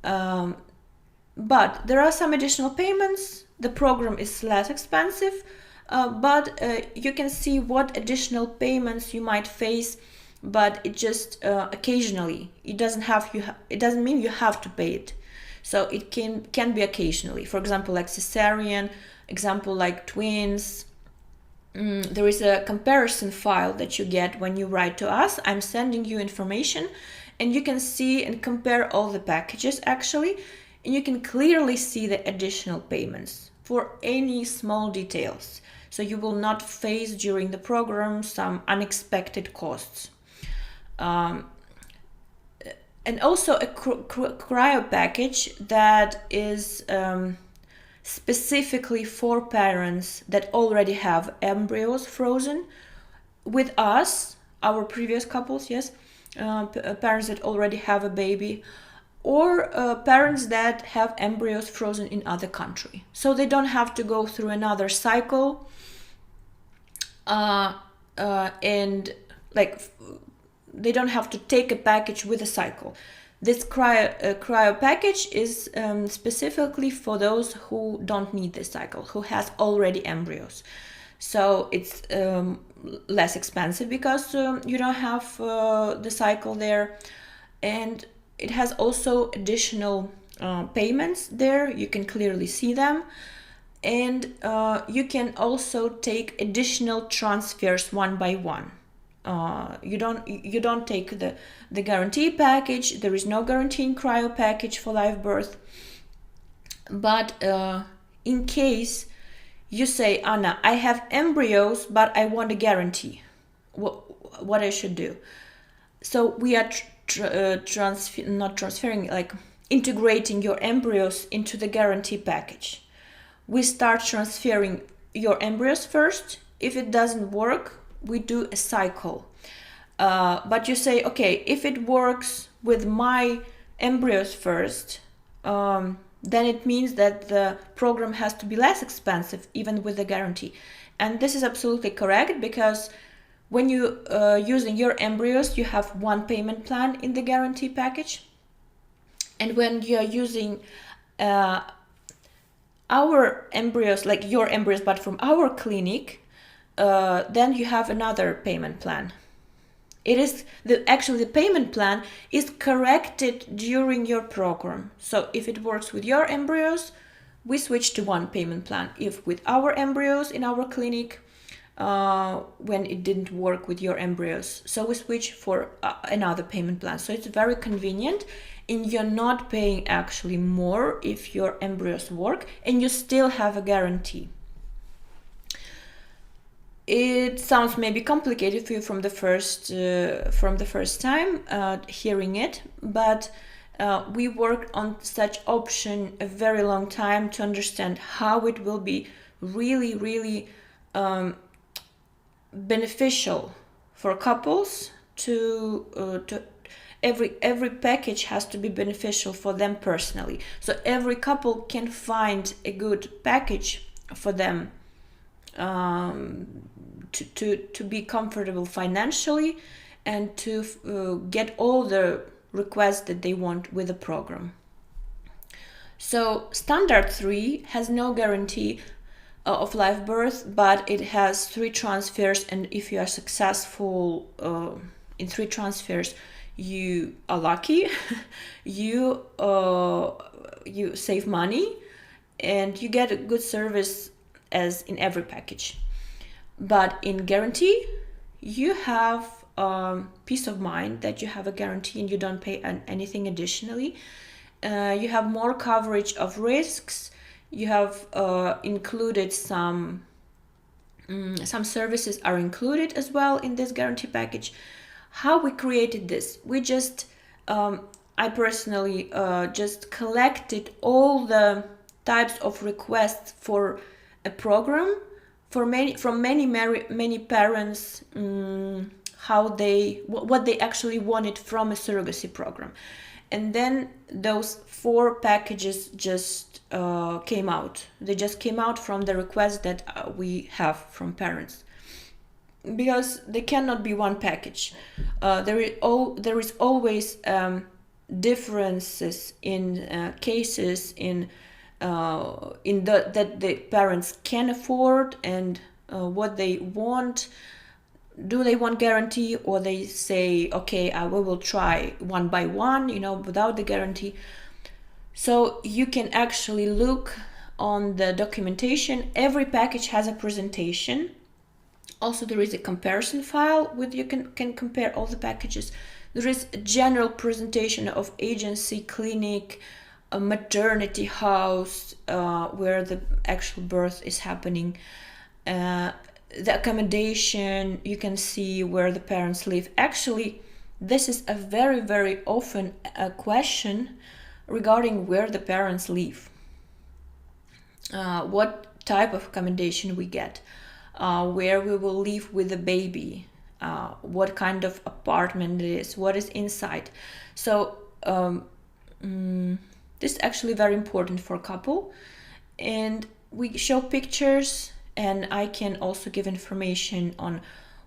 But there are some additional payments. The program is less expensive, but you can see what additional payments you might face, but it just occasionally. It doesn't mean you have to pay it. So it can be occasionally. For example, like cesarean, example like twins. There is a comparison file that you get when you write to us. I'm sending you information, and you can see and compare all the packages actually, and you can clearly see the additional payments for any small details. So you will not face during the program some unexpected costs. And also a cryo package that is specifically for parents that already have embryos frozen with us, our previous couples, yes, parents that already have a baby, or parents that have embryos frozen in other country. So they don't have to go through another cycle and they don't have to take a package with a cycle. This cryo package is specifically for those who don't need this cycle, who has already embryos. So it's less expensive because you don't have the cycle there, and it has also additional payments there. You can clearly see them, and you can also take additional transfers one by one. You don't take the guarantee package. There is no guarantee in cryo package for live birth. But in case you say, Anna, I have embryos, but I want a guarantee, what I should do? So we are integrating your embryos into the guarantee package. We start transferring your embryos first. If it doesn't work, we do a cycle. But you say, okay, if it works with my embryos first, then it means that the program has to be less expensive, even with the guarantee. And this is absolutely correct, because when you using your embryos, you have one payment plan in the guarantee package. And when you are using our embryos, like your embryos, but from our clinic, then you have another payment plan. It is the payment plan is corrected during your program. So if it works with your embryos, we switch to one payment plan. If with our embryos in our clinic, when it didn't work with your embryos, so we switch for another payment plan. So it's very convenient, and you're not paying actually more if your embryos work, and you still have a guarantee. It sounds maybe complicated for you from the first time hearing it, but we worked on such option a very long time to understand how it will be really, really beneficial for couples to every package has to be beneficial for them personally. So every couple can find a good package for them, to be comfortable financially and to get all the requests that they want with the program. So standard 3 has no guarantee of live birth, but it has 3 transfers, and if you are successful in 3 transfers, you are lucky. you save money, and you get a good service as in every package. But in guarantee, you have peace of mind that you have a guarantee and you don't pay anything additionally. You have more coverage of risks. You have included some services are included as well in this guarantee package. How we created this? We just, I personally just collected all the types of requests for a program from many parents, what they actually wanted from a surrogacy program. And then those 4 packages just came out. They just came out from the requests that we have from parents, because they cannot be one package. There is always differences in cases that the parents can afford and what they want. Do they want guarantee, or they say, okay, we will try one by one, without the guarantee. So you can actually look on the documentation. Every package has a presentation. Also, there is a comparison file with you can compare all the packages. There is a general presentation of agency, clinic, a maternity house where the actual birth is happening. The accommodation, you can see where the parents live. Actually, this is a very, very often a question regarding where the parents live. What type of accommodation we get, where we will live with the baby, what kind of apartment it is, what is inside. So this is actually very important for a couple. And we show pictures, and I can also give information on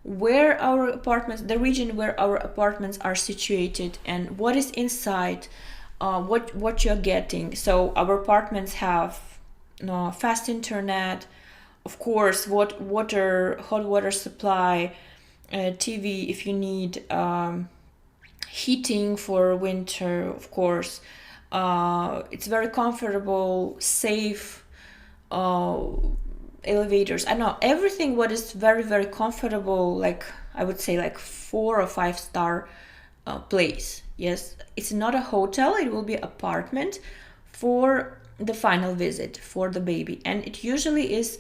where our apartments, the region where our apartments are situated, and what is inside, what you're getting. So our apartments have fast internet, of course, hot water supply, TV if you need, heating for winter, of course. It's very comfortable, safe, elevators. I know everything what is very, very comfortable, like I would say like 4 or 5 star place. Yes, it's not a hotel, it will be apartment for the final visit for the baby. And it usually is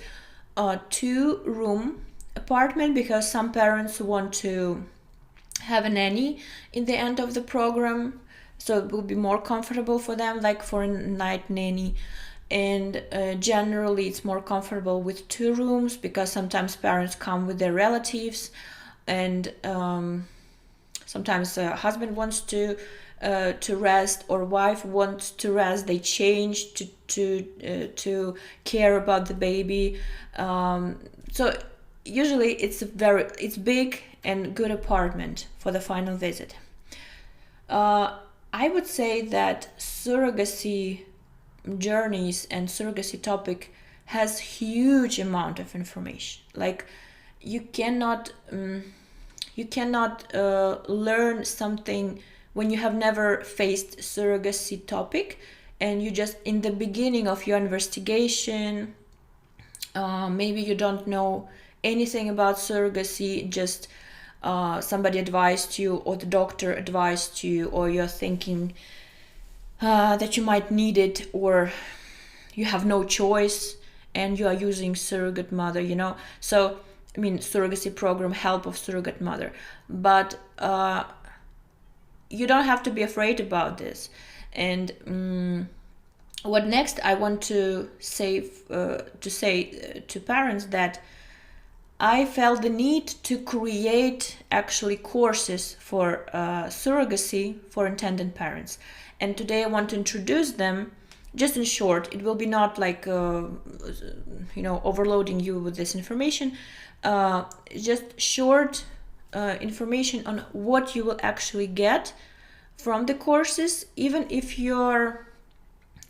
a 2-room apartment, because some parents want to have a nanny in the end of the program, so it will be more comfortable for them, like for a night nanny. And generally it's more comfortable with 2 rooms, because sometimes parents come with their relatives, and sometimes the husband wants to rest, or wife wants to rest. They change to care about the baby. So usually it's big and good apartment for the final visit. I would say that surrogacy journeys and surrogacy topic has huge amount of information. Like you cannot learn something when you have never faced surrogacy topic, and you just in the beginning of your investigation, maybe you don't know anything about surrogacy, just somebody advised you, or the doctor advised you, or you're thinking that you might need it, or you have no choice and you are using surrogate mother, So, I mean, surrogacy program, help of surrogate mother. But you don't have to be afraid about this. And what next I want to say to parents that I felt the need to create actually courses for surrogacy for intended parents. And today I want to introduce them. Just in short, it will be not like overloading you with this information. Just short information on what you will actually get from the courses, even if you're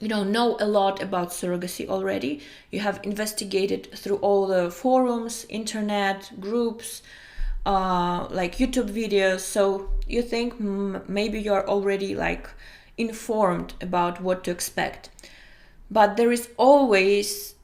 know a lot about surrogacy already. You have investigated through all the forums, internet groups, like YouTube videos. So you think maybe you're already like informed about what to expect. But there's always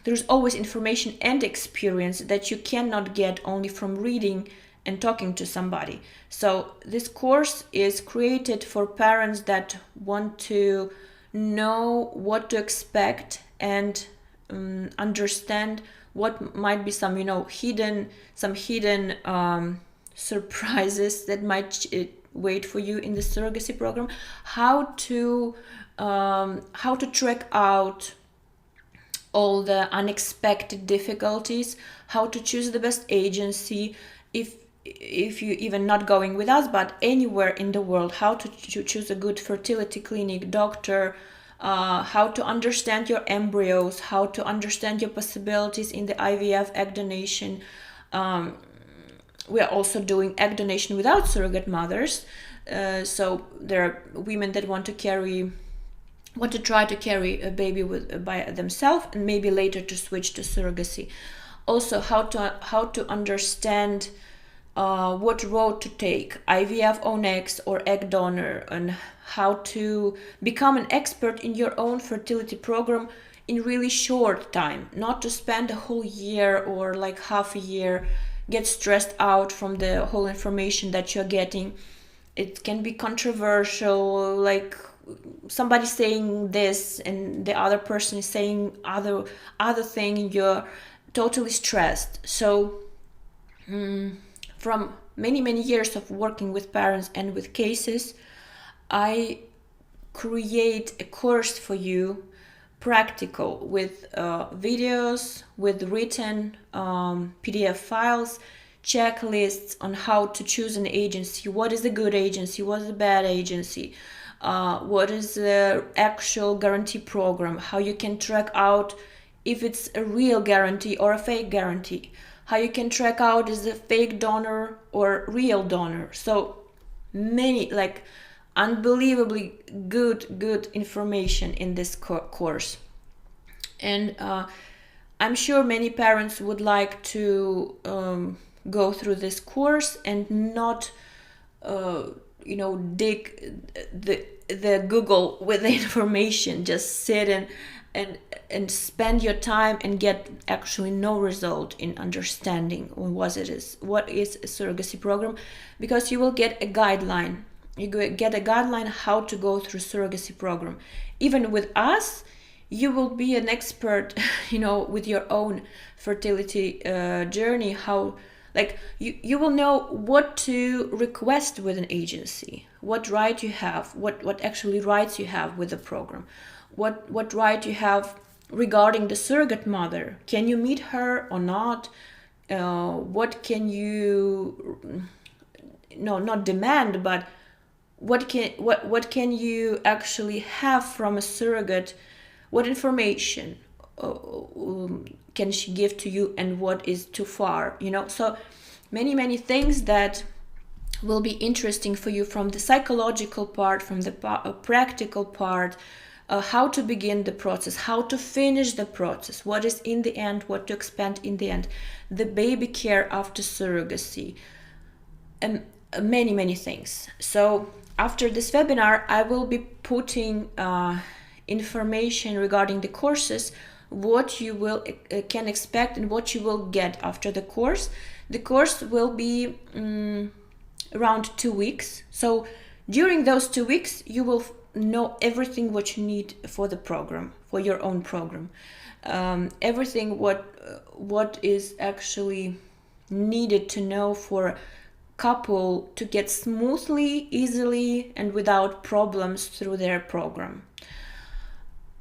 information and experience that you cannot get only from reading and talking to somebody. So this course is created for parents that want to know what to expect and understand what might be some hidden surprises that might wait for you in the surrogacy program, how to track out all the unexpected difficulties, how to choose the best agency, if you even not going with us but anywhere in the world, how to choose a good fertility clinic, doctor, how to understand your embryos, how to understand your possibilities in the IVF, egg donation. We are also doing egg donation without surrogate mothers. So there are women that want to try to carry a baby by themselves and maybe later to switch to surrogacy. Also, how to understand what road to take, IVF on X or egg donor, and how to become an expert in your own fertility program in really short time, not to spend a whole year or like half a year, get stressed out from the whole information that you're getting. It can be controversial, like somebody saying this and the other person is saying other thing, and you're totally stressed. So from many years of working with parents and with cases, I create a course for you, practical, with videos, with written PDF files, checklists on how to choose an agency, what is a good agency, what is a bad agency, what is the actual guarantee program, how you can track out if it's a real guarantee or a fake guarantee, how you can track out is a fake donor or real donor. So many, like, unbelievably good information in this course. And I'm sure many parents would like to go through this course and not dig the Google with the information, just sit and spend your time and get actually no result in understanding what is a surrogacy program, because you will get a guideline. You get a guideline how to go through surrogacy program. Even with us, you will be an expert, with your own fertility journey. How, like, you will know what to request with an agency, what right you have, what actually rights you have with the program, what right you have regarding the surrogate mother. Can you meet her or not? What can you not demand, but what can you actually have from a surrogate? What information can she give to you, and what is too far? So many things that will be interesting for you, from the psychological part, from the practical part, how to begin the process, how to finish the process, what is in the end, what to expect in the end, the baby care after surrogacy, and many things. So after this webinar, I will be putting information regarding the courses, what you will can expect and what you will get after the course. The course will be around 2 weeks. So during those 2 weeks, you will know everything what you need for the program, for your own program. Everything what is actually needed to know for a couple to get smoothly, easily, and without problems through their program.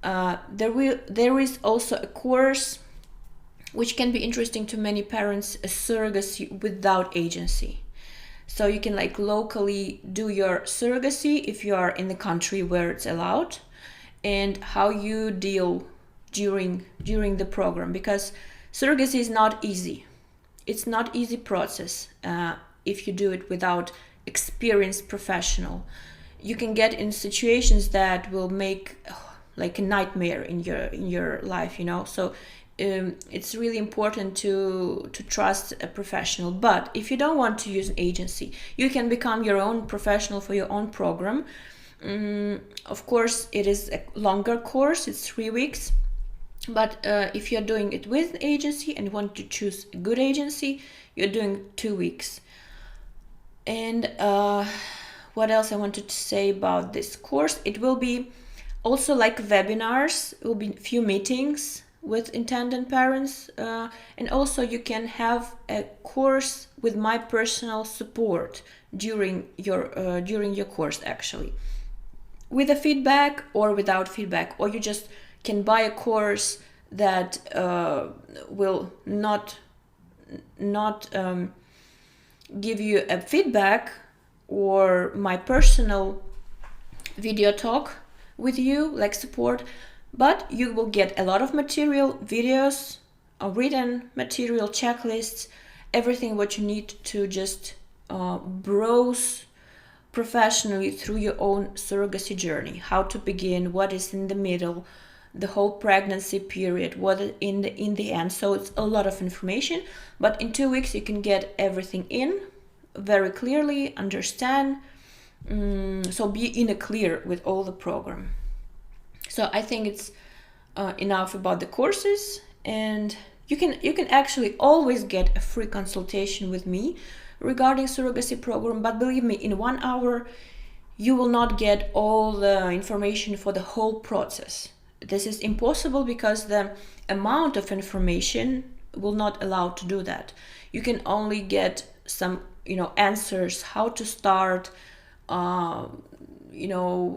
There is also a course which can be interesting to many parents, a surrogacy without agency. So you can like locally do your surrogacy if you are in the country where it's allowed, and how you deal during the program, because surrogacy is not easy. It's not easy process if you do it without experienced professional. You can get in situations that will make like a nightmare in your life, you know. So it's really important to trust a professional. But if you don't want to use an agency, you can become your own professional for your own program. Of course, it is a longer course, it's 3 weeks. But if you're doing it with an agency and want to choose a good agency, you're doing 2 weeks. And what else I wanted to say about this course? It will be also like webinars. It will be a few meetings with intended parents, and also you can have a course with my personal support during your course, actually, with a feedback or without feedback, or you just can buy a course that will not give you a feedback, or my personal video talk with you, like support, but you will get a lot of material, videos, written material, checklists, everything what you need to just browse professionally through your own surrogacy journey. How to begin, what is in the middle, the whole pregnancy period, what in the end. So it's a lot of information, but in 2 weeks you can get everything in very clearly, understand. So be in a clear with all the program. So I think it's enough about the courses, and you can actually always get a free consultation with me regarding surrogacy program. But believe me, in 1 hour you will not get all the information for the whole process. This is impossible because the amount of information will not allow to do that. You can only get some, answers, how to start,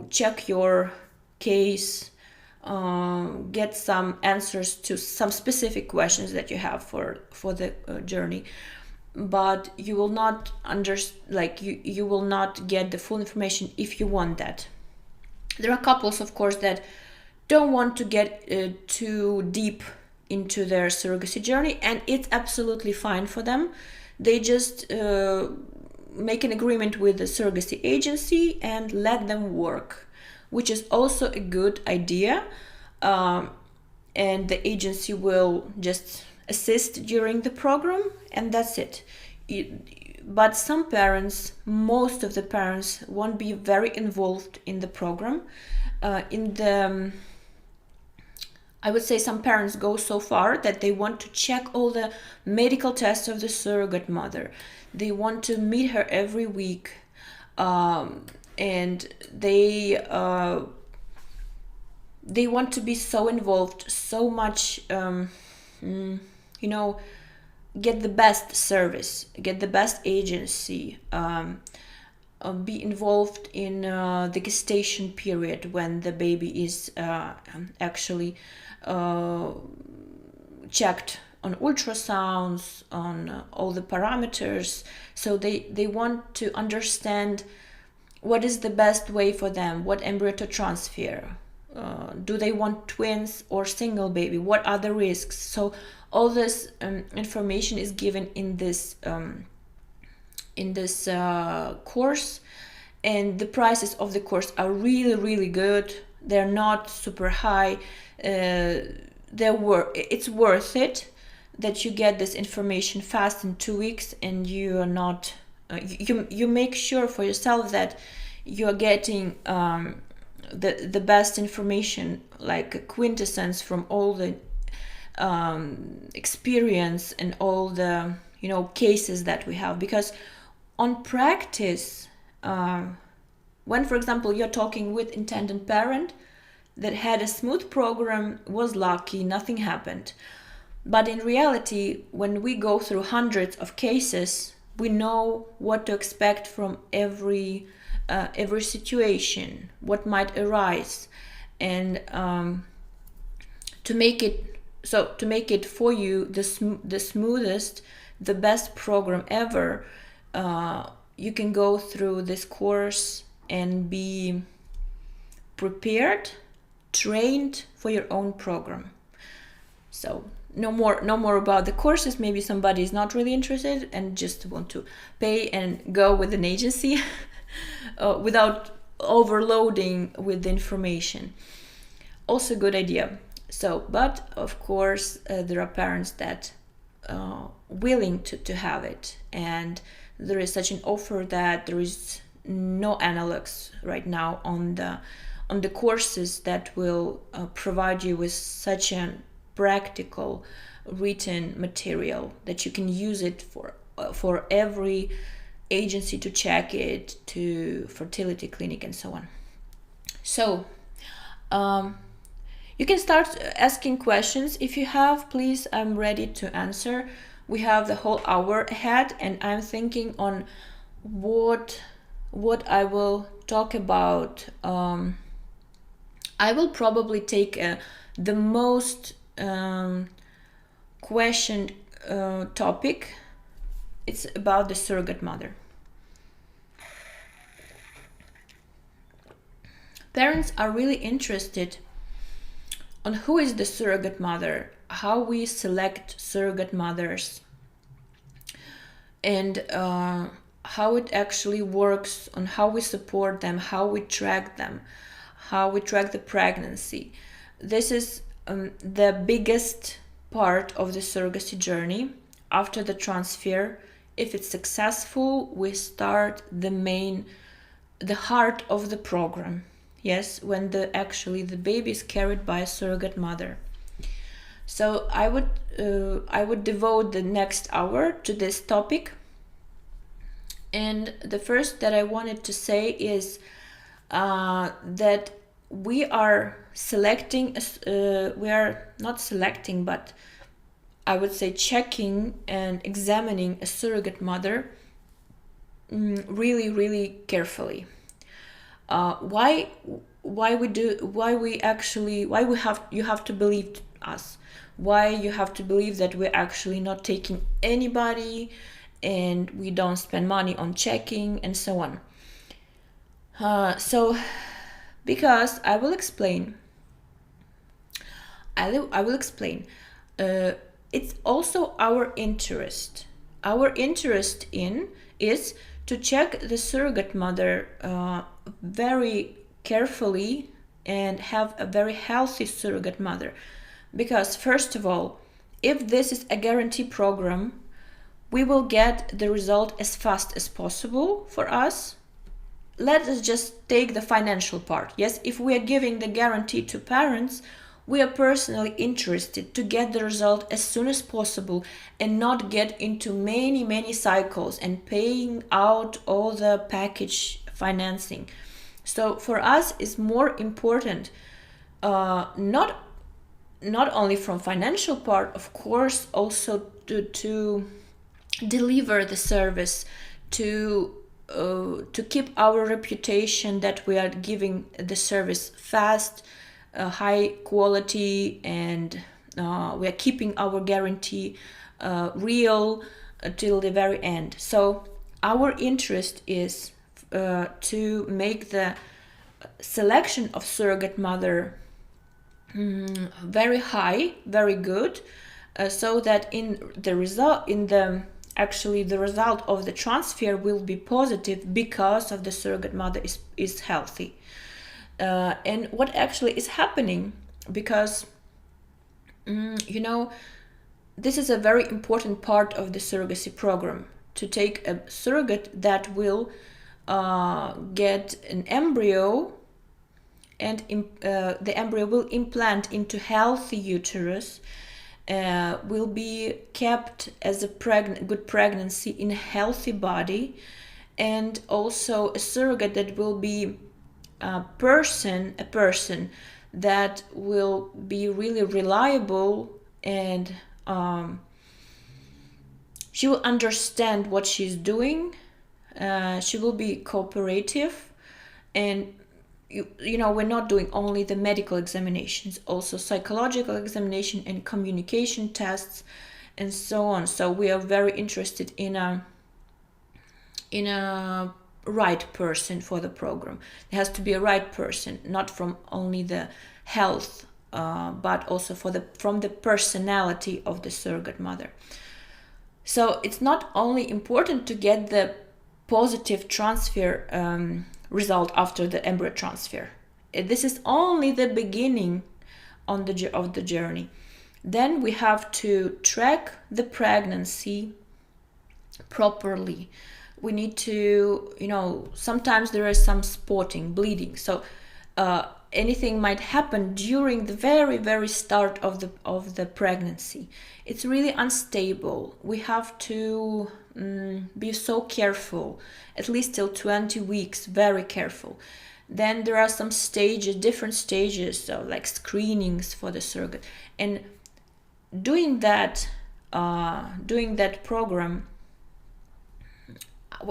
check your case, get some answers to some specific questions that you have for the journey. But you will not you will not get the full information if you want that. There are couples, of course, that don't want to get too deep into their surrogacy journey, and it's absolutely fine for them. They just make an agreement with the surrogacy agency and let them work, which is also a good idea. And the agency will just assist during the program, and that's it. But some parents, most of the parents, won't be very involved in the program. I would say some parents go so far that they want to check all the medical tests of the surrogate mother. They want to meet her every week, and they want to be so involved, so much, get the best service, get the best agency, be involved in the gestation period when the baby is actually checked on ultrasounds, on all the parameters. So they want to understand what is the best way for them, what embryo to transfer. Do they want twins or single baby? What are the risks? So all this information is given in this course, and the prices of the course are really, really good. They're not super high. It's worth it that you get this information fast in 2 weeks, and you are not. You make sure for yourself that you are getting the best information, like a quintessence from all the experience and all the cases that we have. Because on practice, when, for example, you're talking with intended parent that had a smooth program, was lucky, nothing happened. But in reality, when we go through hundreds of cases, we know what to expect from every situation, what might arise, and to make it so to make it for you the smoothest, the best program ever, you can go through this course and be prepared, trained for your own program. So no more about the courses. Maybe somebody is not really interested and just want to pay and go with an agency without overloading with the information. Also good idea. So, but of course there are parents that willing to have it, and there is such an offer that there is no analogs right now on the courses that will provide you with such a practical written material that you can use it for every agency to check it, to fertility clinic and so on. So you can start asking questions if you have, please. I'm ready to answer. We have the whole hour ahead, and I'm thinking on what I will talk about. I will probably take the most questioned topic. It's about the surrogate mother. Parents are really interested on who is the surrogate mother, how we select surrogate mothers, and how it actually works, on how we support them, how we track them, how we track the pregnancy. This is the biggest part of the surrogacy journey. After the transfer, if it's successful, we start the heart of the program. Yes, when the baby is carried by a surrogate mother. So I would devote the next hour to this topic. And the first that I wanted to say is that we are selecting, we are not selecting, but I would say checking and examining a surrogate mother really, really carefully. Why you have to believe us, why you have to believe that we're actually not taking anybody and we don't spend money on checking and so on. So because I will explain, it's also our interest is to check the surrogate mother very carefully and have a very healthy surrogate mother. Because first of all, if this is a guarantee program, we will get the result as fast as possible for us. Let us just take the financial part. Yes, if we are giving the guarantee to parents, we are personally interested to get the result as soon as possible and not get into many cycles and paying out all the package financing. So for us, it's more important, not only from financial part, of course, also to deliver the service, to keep our reputation that we are giving the service fast, high quality, and we are keeping our guarantee real till the very end. So our interest is to make the selection of surrogate mother very high, very good, so that the result of the transfer will be positive because of the surrogate mother is healthy. And what actually is happening, because this is a very important part of the surrogacy program, to take a surrogate that will get an embryo, and the embryo will implant into healthy uterus, will be kept as a good pregnancy in a healthy body, and also a surrogate that will be a person that will be really reliable, and she will understand what she's doing. She will be cooperative, and we're not doing only the medical examinations, also psychological examination and communication tests and so on. So we are very interested in a right person for the program. It has to be a right person, not from only the health, but also from the personality of the surrogate mother. So it's not only important to get the positive transfer result after the embryo transfer. This is only the beginning of the journey. Then we have to track the pregnancy properly. We need to, sometimes there is some spotting, bleeding. So anything might happen during the very, very start of the pregnancy. It's really unstable. We have to be so careful, at least till 20 weeks, very careful. Then there are some stages, different stages, so like screenings for the surrogate. And doing that program,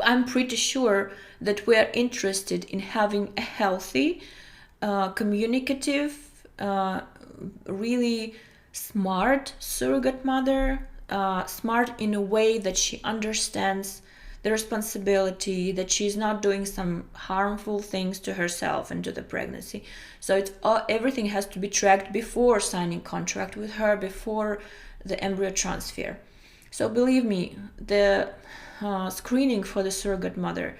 I'm pretty sure that we are interested in having a healthy, communicative, really smart surrogate mother, smart in a way that she understands the responsibility, that she's not doing some harmful things to herself and to the pregnancy. So everything has to be tracked before signing contract with her, before the embryo transfer. So believe me, the screening for the surrogate mother,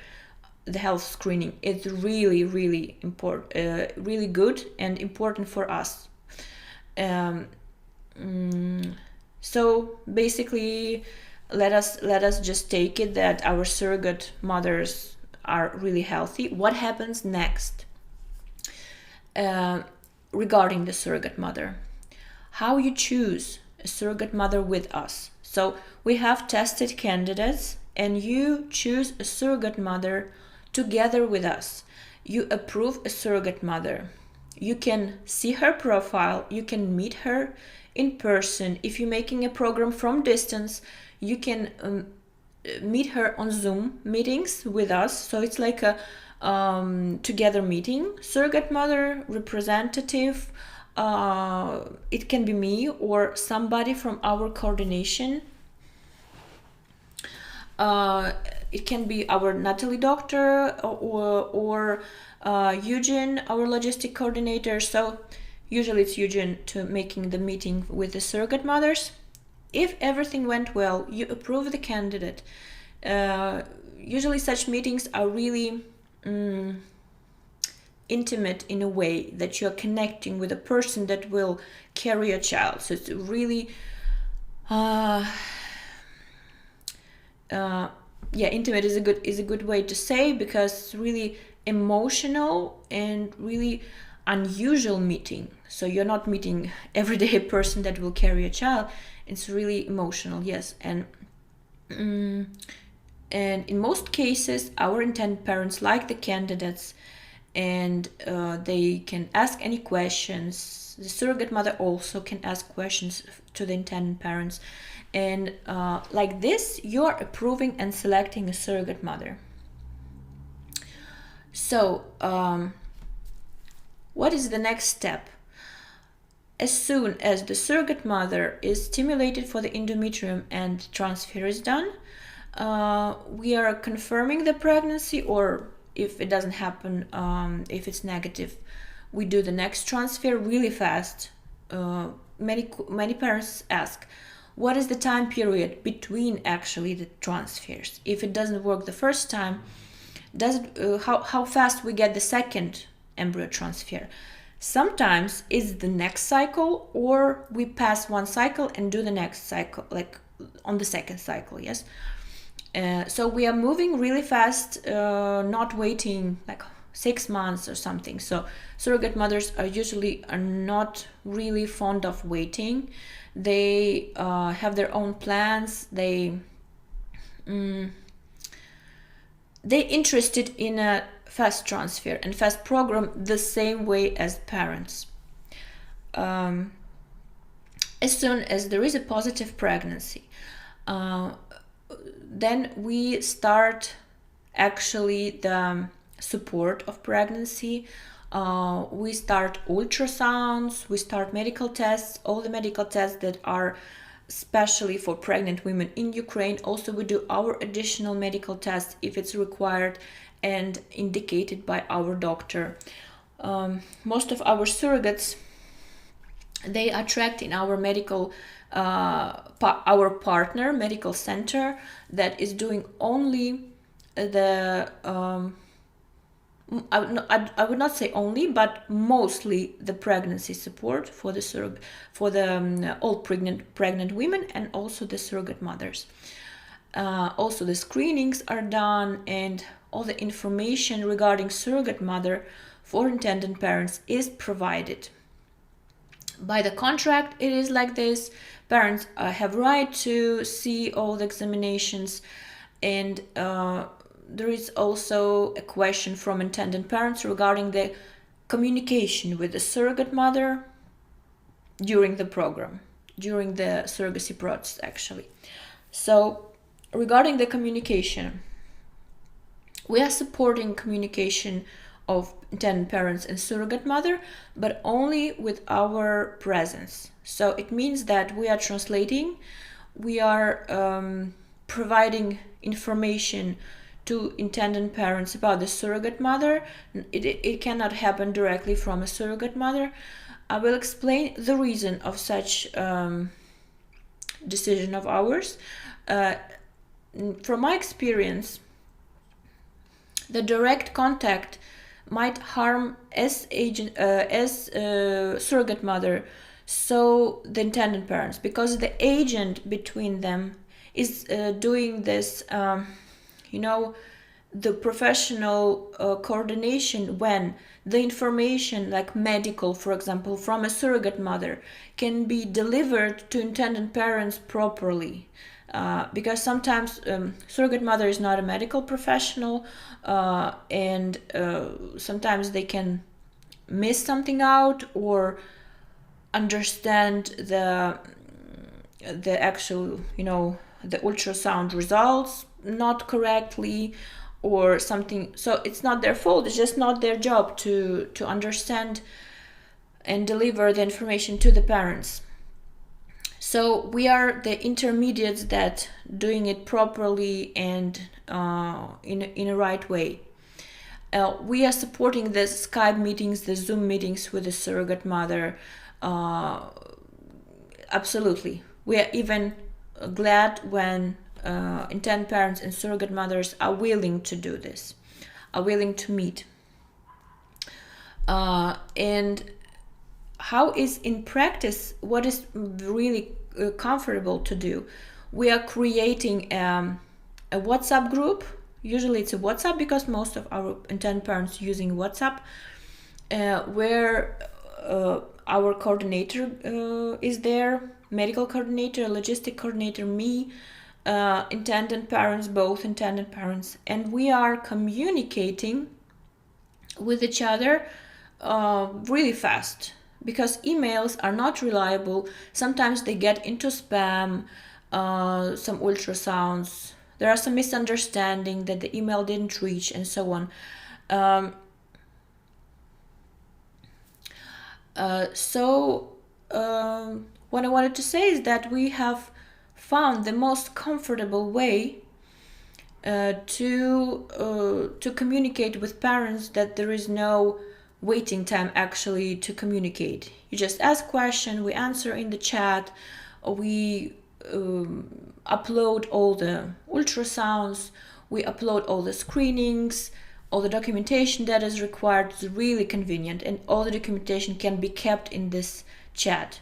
the health screening, is really, really important, really good and important for us. So basically, let us just take it that our surrogate mothers are really healthy. What happens next regarding the surrogate mother? How you choose a surrogate mother with us? So we have tested candidates, and you choose a surrogate mother together with us. You approve a surrogate mother. You can see her profile, you can meet her in person. If you're making a program from distance, you can meet her on Zoom meetings with us. So it's like a together meeting. Surrogate mother, representative, it can be me or somebody from our coordination. It can be our Natalie doctor or Eugene, our logistic coordinator. So usually it's Eugene to making the meeting with the surrogate mothers. If everything went well, you approve the candidate. Usually such meetings are really intimate in a way that you're connecting with a person that will carry a child. So it's really intimate is a good way to say, because it's really emotional and really unusual meeting. So you're not meeting everyday person that will carry a child. It's really emotional, yes. And in most cases, our intended parents like the candidates, and they can ask any questions. The surrogate mother also can ask questions to the intended parents. And like this, you're approving and selecting a surrogate mother. So what is the next step? As soon as the surrogate mother is stimulated for the endometrium and transfer is done, we are confirming the pregnancy, or if it doesn't happen, if it's negative, we do the next transfer really fast. Many parents ask, what is the time period between actually the transfers? If it doesn't work the first time, how fast we get the second embryo transfer? Sometimes it's the next cycle, or we pass one cycle and do the next cycle, like on the second cycle, yes? So we are moving really fast, not waiting like 6 months or something. So surrogate mothers are not really fond of waiting. They have their own plans. They interested in a fast transfer and fast program the same way as parents. As soon as there is a positive pregnancy, then we start actually the support of pregnancy. We start ultrasounds, we start medical tests, all the medical tests that are especially for pregnant women in Ukraine. Also, we do our additional medical tests if it's required and indicated by our doctor. Most of our surrogates, they are tracked in our medical our partner medical center that is doing only the I would not say only, but mostly the pregnancy support for the all pregnant women and also the surrogate mothers. Also, the screenings are done, and all the information regarding surrogate mother for intended parents is provided. By the contract, it is like this: parents have right to see all the examinations, and there is also a question from intended parents regarding the communication with the surrogate mother during the program, during the surrogacy process actually. So regarding the communication, we are supporting communication of intended parents and surrogate mother, but only with our presence. So it means that we are translating, we are providing information to intended parents about the surrogate mother. It cannot happen directly from a surrogate mother. I will explain the reason of such decision of ours. From my experience, the direct contact might harm as surrogate mother, so the intended parents, because the agent between them is doing this the professional coordination, when the information like medical, for example, from a surrogate mother can be delivered to intended parents properly. Because sometimes surrogate mother is not a medical professional, and sometimes they can miss something out or understand the actual the ultrasound results not correctly or something. So it's not their fault, it's just not their job to understand and deliver the information to the parents. So we are the intermediates that doing it properly and in a right way. We are supporting the Skype meetings, the Zoom meetings with the surrogate mother. Absolutely. We are even glad when intended parents and surrogate mothers are willing to do this, are willing to meet. And how is in practice, what is really comfortable to do? We are creating a WhatsApp group. Usually it's a WhatsApp because most of our intended parents using WhatsApp, where our coordinator is there, medical coordinator, logistic coordinator, me, intended parents, both intended parents, and we are communicating with each other really fast, because emails are not reliable. Sometimes they get into spam, some ultrasounds, there are some misunderstanding that the email didn't reach, and so on. What I wanted to say is that we have found the most comfortable way to communicate with parents, that there is no waiting time actually to communicate. You just ask question, we answer in the chat, we upload all the ultrasounds, we upload all the screenings, all the documentation that is required. Is really convenient, and all the documentation can be kept in this chat.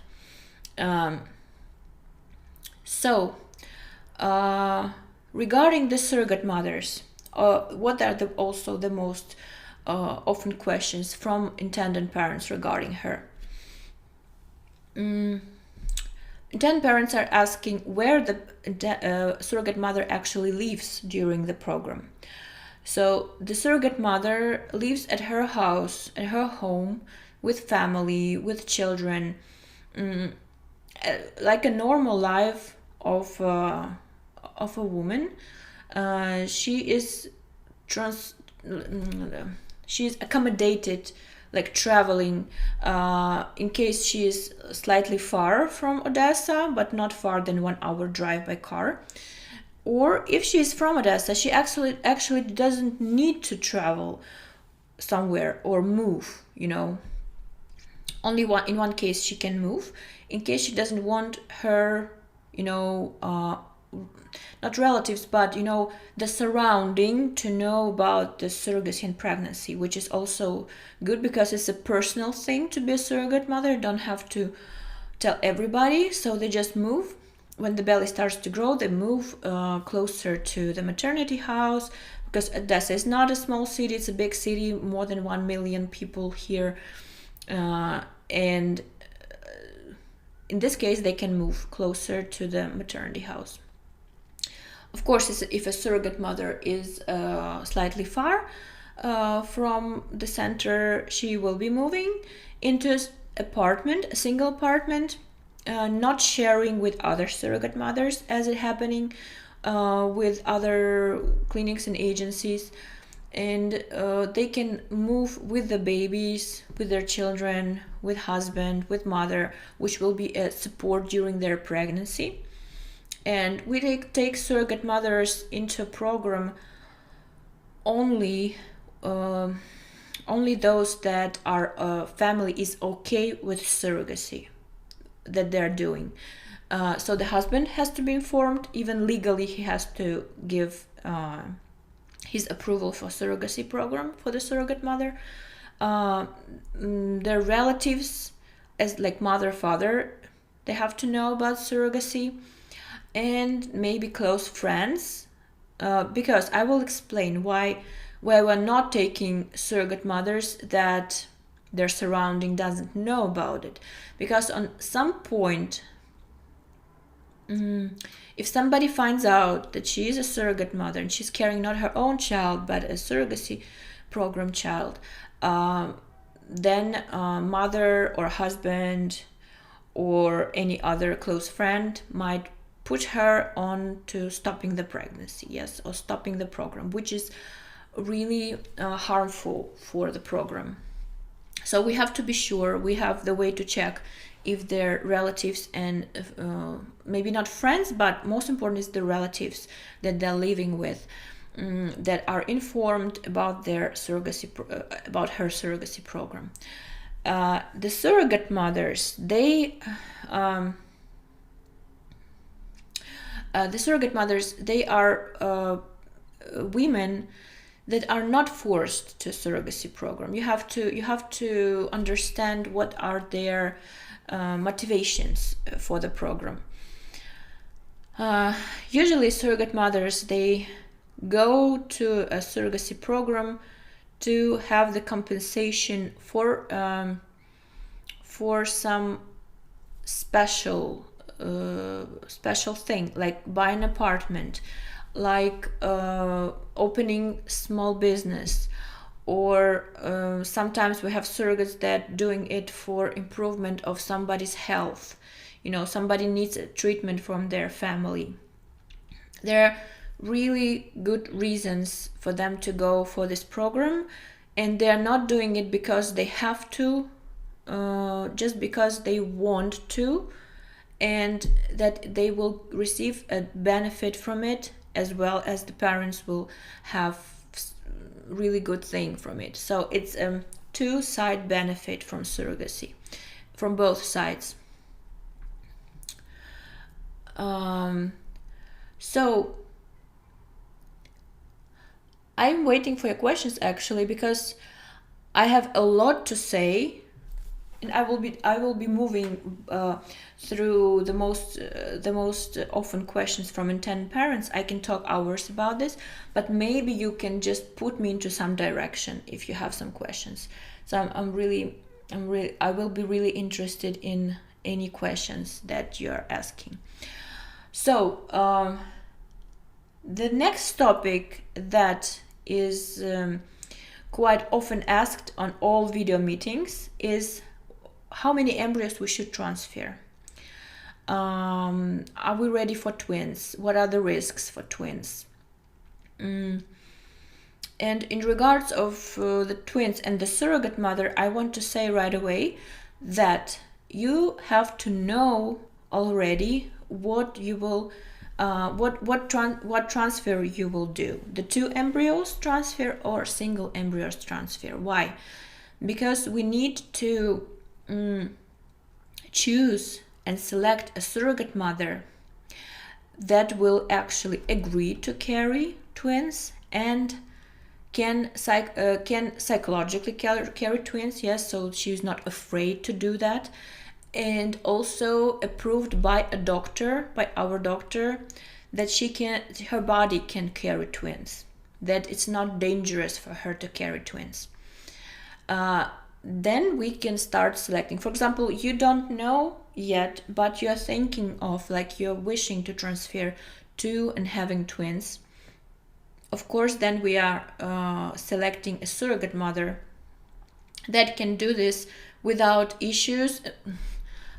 Regarding the surrogate mothers, what are also the most often questions from intended parents regarding her? Intended parents are asking where the surrogate mother actually lives during the program. So the surrogate mother lives at her house, at her home, with family, with children, like a normal life of a woman. She is accommodated like traveling, in case she is slightly far from Odessa, but not far than 1 hour drive by car. Or if she is from Odessa, she actually doesn't need to travel somewhere or move, only in one case she can move, in case she doesn't want her, not relatives, but the surrounding to know about the surrogacy and pregnancy, which is also good because it's a personal thing to be a surrogate mother. You don't have to tell everybody, so they just move. When the belly starts to grow, they move closer to the maternity house, because Odessa is not a small city, it's a big city, more than 1 million people here, and in this case they can move closer to the maternity house. Of course, if a surrogate mother is slightly far from the center, she will be moving into a single apartment, not sharing with other surrogate mothers, as is happening with other clinics and agencies. And they can move with the babies, with their children, with husband, with mother, which will be a support during their pregnancy. And we take surrogate mothers into a program only those that our family is okay with surrogacy that they're doing. So the husband has to be informed. Even legally, he has to give his approval for surrogacy program for the surrogate mother. Their relatives, as like mother, father, they have to know about surrogacy, and maybe close friends, because I will explain why we're not taking surrogate mothers that their surrounding doesn't know about it. Because on some point, if somebody finds out that she is a surrogate mother and she's carrying not her own child but a surrogacy program child, then mother or husband or any other close friend might put her on to stopping the pregnancy, yes, or stopping the program, which is really harmful for the program. So we have to be sure, we have the way to check if their relatives and maybe not friends, but most important is the relatives that they're living with, that are informed about their surrogacy, about her surrogacy program. The surrogate mothers, they are women that are not forced to surrogacy program. You have to understand what are their motivations for the program. Usually surrogate mothers, they go to a surrogacy program to have the compensation for some special thing, like buy an apartment, like opening small business, or sometimes we have surrogates that doing it for improvement of somebody's health. Somebody needs a treatment from their family. There are really good reasons for them to go for this program, and they're not doing it because they have to, just because they want to, and that they will receive a benefit from it, as well as the parents will have really good thing from it. So it's a two-side benefit from surrogacy, from both sides. So I'm waiting for your questions, actually, because I have a lot to say, and I will be moving through the most often questions from intended parents. I can talk hours about this, but maybe you can just put me into some direction if you have some questions. So I will be really interested in any questions that you're asking. So the next topic that is quite often asked on all video meetings is how many embryos we should transfer. Are we ready for twins? What are the risks for twins? And in regards of the twins and the surrogate mother, I want to say right away that you have to know already what you will what transfer you will do, the 2 embryos transfer or single embryos transfer. Why? Because we need to choose and select a surrogate mother that will actually agree to carry twins and can psychologically carry twins, yes, so she's not afraid to do that, and also approved by a doctor, by our doctor, that her body can carry twins, that it's not dangerous for her to carry twins. Then we can start selecting. For example, you don't know yet, but you're thinking of, like, you're wishing to transfer 2 and having twins. Of course, then we are selecting a surrogate mother that can do this without issues,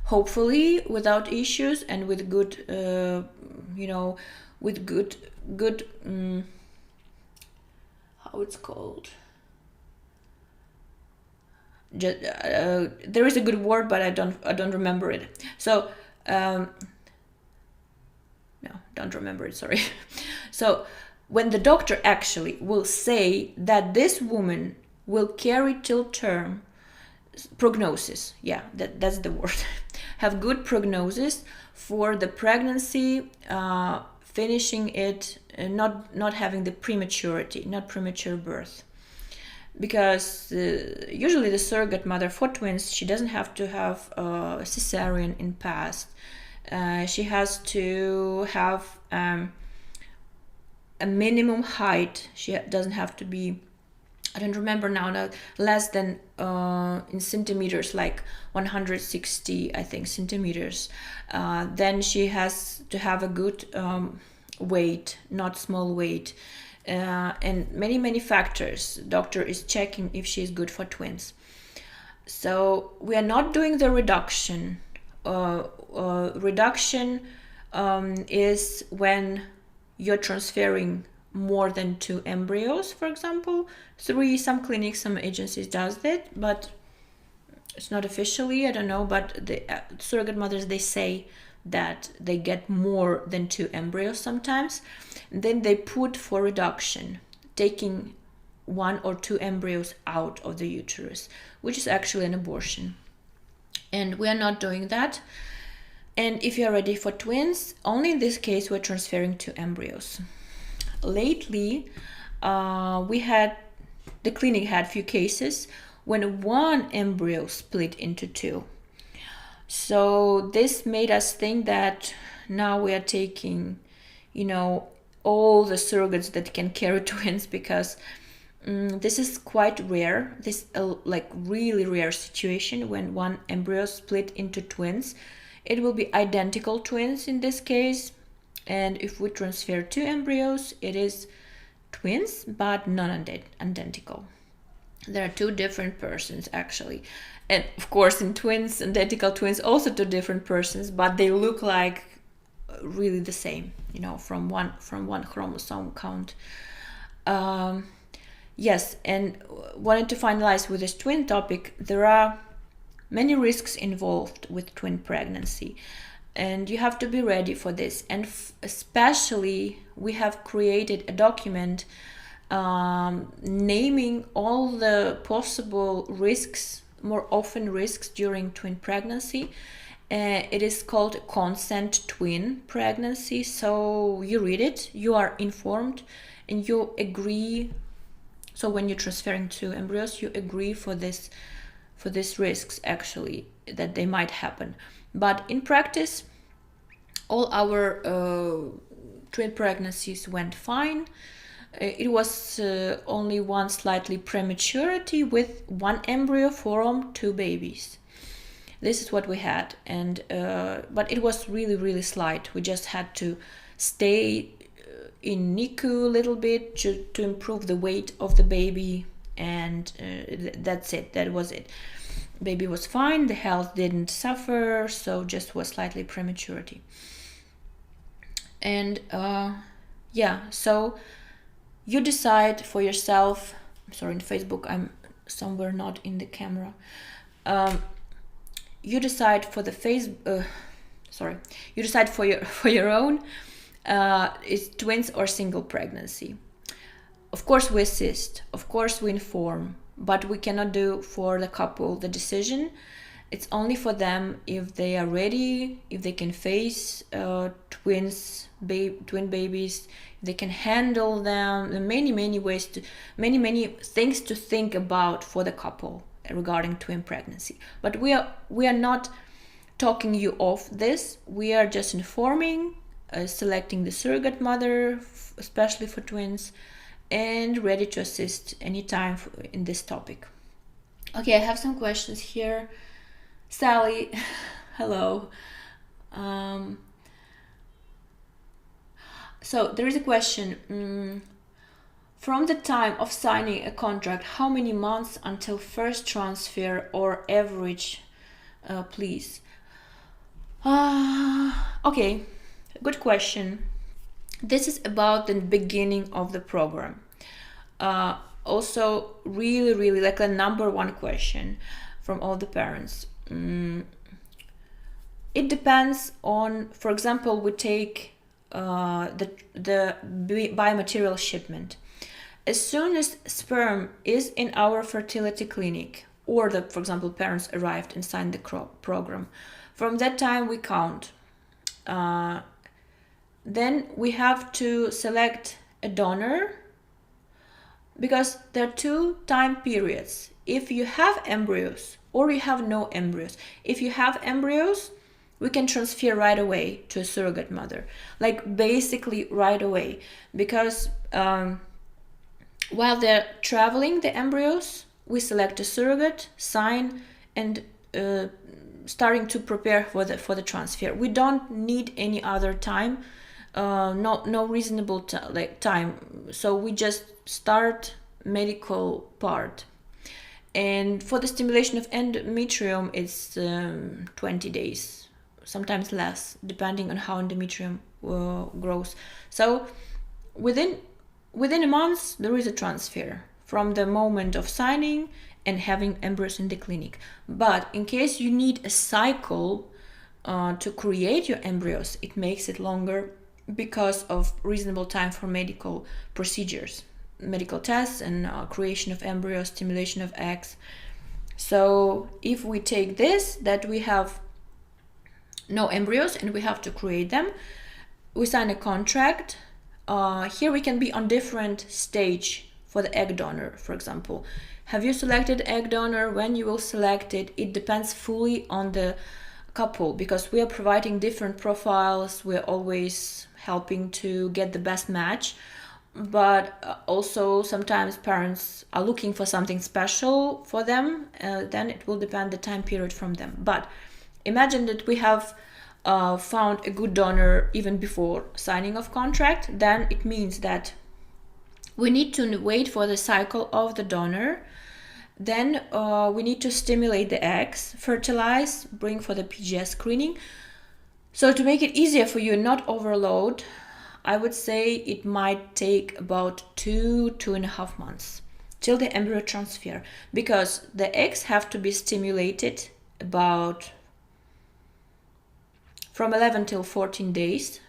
hopefully without issues, and with good, with good, how it's called? There is a good word, but I don't remember it. So, no, don't remember it. Sorry. So, when the doctor actually will say that this woman will carry till term, prognosis, yeah, that's the word, have good prognosis for the pregnancy, finishing it, not having the prematurity, not premature birth. Because usually the surrogate mother for twins, she doesn't have to have a cesarean in past. She has to have a minimum height. She doesn't have to be, I don't remember now, less than in centimeters, like 160, I think, centimeters. Then she has to have a good weight, not small weight. And many factors. Doctor is checking if she is good for twins. So we are not doing the reduction. Reduction is when you're transferring more than 2 embryos, for example. 3, some clinics, some agencies does that, but it's not officially, I don't know, but the surrogate mothers, they say that they get more than 2 embryos sometimes. Then they put for reduction, taking 1 or 2 embryos out of the uterus, which is actually an abortion. And we are not doing that. And if you are ready for twins, only in this case we're transferring 2 embryos. Lately, the clinic had few cases when 1 embryo split into 2. So this made us think that now we are taking, all the surrogates that can carry twins, because this is quite rare. This like really rare situation when 1 embryo split into twins. It will be identical twins in this case, and if we transfer 2 embryos, it is twins but non-identical. There are 2 different persons actually, and of course in twins, identical twins, also 2 different persons, but they look like really the same, from one chromosome count. Yes, and wanted to finalize with this twin topic. There are many risks involved with twin pregnancy, and you have to be ready for this. And especially, we have created a document naming all the possible risks, more often risks during twin pregnancy. It is called consent twin pregnancy. So you read it, you are informed, and you agree. So when you're transferring 2 embryos, you agree for these risks actually that they might happen. But in practice, all our twin pregnancies went fine. It was only 1 slightly prematurity with 1 embryo formed 2 babies. This is what we had, and but it was really slight. We just had to stay in NICU a little bit to improve the weight of the baby, and that's it. That was it. Baby was fine. The health didn't suffer, so just was slightly prematurity. And so You decide for yourself. I'm sorry, in Facebook I'm somewhere not in the camera. You decide for the you decide for your own, is twins or single pregnancy. Of course we assist, of course we inform, but we cannot do for the couple the decision. It's only for them if they are ready, if they can face twin babies, if they can handle them. There are many ways to, many things to think about for the couple regarding twin pregnancy. But we are not talking you off this. We are just informing, selecting the surrogate mother, especially for twins, and ready to assist anytime in this topic. Okay, I have some questions here. Sally, hello. So there is a question. From the time of signing a contract, how many months until first transfer, or average, please? Okay, good question. This is about the beginning of the program. Also, really like a number one question from all the parents. It depends on, for example, we take the biomaterial shipment. As soon as sperm is in our fertility clinic, or for example, parents arrived and signed the program, from that time we count. Then we have to select a donor, because there are 2 time periods. If you have embryos or you have no embryos. If you have embryos, we can transfer right away to a surrogate mother, like basically right away, because while they're traveling, the embryos, we select a surrogate, sign, and starting to prepare for the transfer. We don't need any other time, no reasonable time. So we just start medical part. And for the stimulation of endometrium, it's 20 days, sometimes less, depending on how endometrium grows. So within a month, there is a transfer from the moment of signing and having embryos in the clinic. But in case you need a cycle to create your embryos, it makes it longer because of reasonable time for medical procedures, medical tests, and creation of embryos, stimulation of eggs. So if we take this, that we have no embryos and we have to create them, we sign a contract. Here we can be on different stage for the egg donor, for example. Have you selected egg donor? When you will select it, it depends fully on the couple, because we are providing different profiles. We're always helping to get the best match. But also sometimes parents are looking for something special for them. Then it will depend the time period from them. But imagine that we have found a good donor even before signing of contract. Then it means that we need to wait for the cycle of the donor. Then we need to stimulate the eggs, fertilize, bring for the PGS screening. So to make it easier for you, not overload, I would say it might take about 2.5 months till the embryo transfer, because the eggs have to be stimulated about from 11 till 14 days.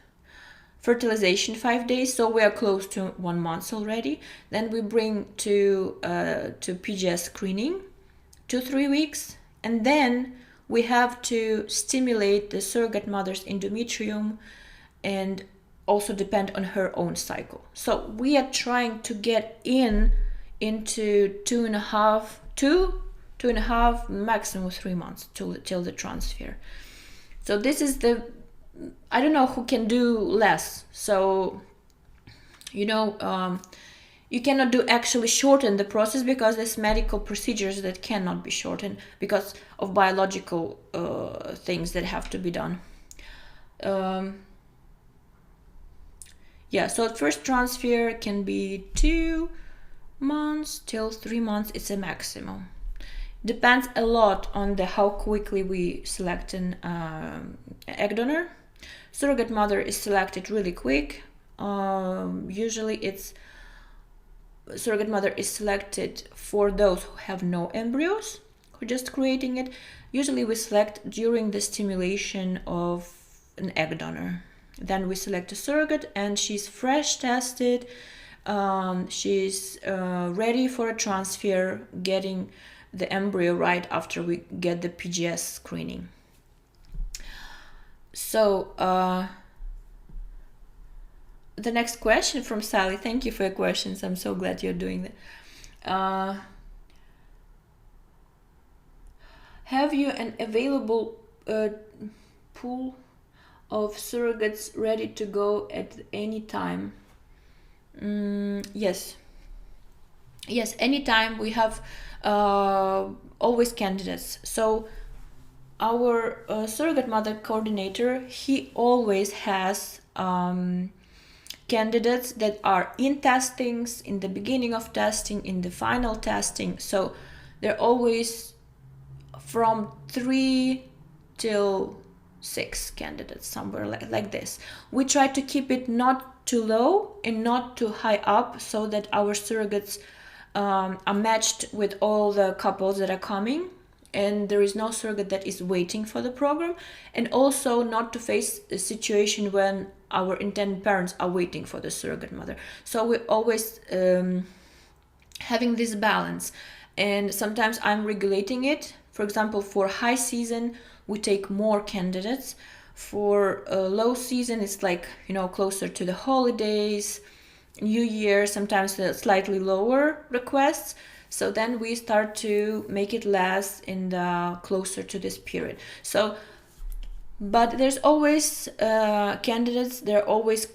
Fertilization 5 days, so we are close to 1 month already. Then we bring to PGS screening 2-3 weeks, and then we have to stimulate the surrogate mother's endometrium and also depend on her own cycle. So we are trying to get into 2.5, maximum 3 months till the transfer. So this is I don't know who can do less. So, you cannot do actually shorten the process, because there's medical procedures that cannot be shortened because of biological things that have to be done. So first transfer can be 2 months till 3 months. It's a maximum. Depends a lot on how quickly we select an egg donor. Surrogate mother is selected really quick. Usually it's surrogate mother is selected for those who have no embryos, who are just creating it. Usually we select during the stimulation of an egg donor. Then we select a surrogate, and she's fresh tested. She's ready for a transfer, getting the embryo right after we get the PGS screening. So the next question from Sally. Thank you for your questions. I'm so glad you're doing that. Have you an available pool of surrogates ready to go at any time? Yes. Yes, anytime. We have always candidates. So our surrogate mother coordinator, he always has candidates that are in testings, in the beginning of testing, in the final testing. So they're always from 3 till 6 candidates, somewhere like this. We try to keep it not too low and not too high up, so that our surrogates are matched with all the couples that are coming, and there is no surrogate that is waiting for the program, and also not to face a situation when our intended parents are waiting for the surrogate mother. So we're always having this balance, and sometimes I'm regulating it. For example, for high season, we take more candidates. For low season, it's like, closer to the holidays, New Year, sometimes slightly lower requests. So then we start to make it less in the closer to this period. So, but there's always candidates. There are always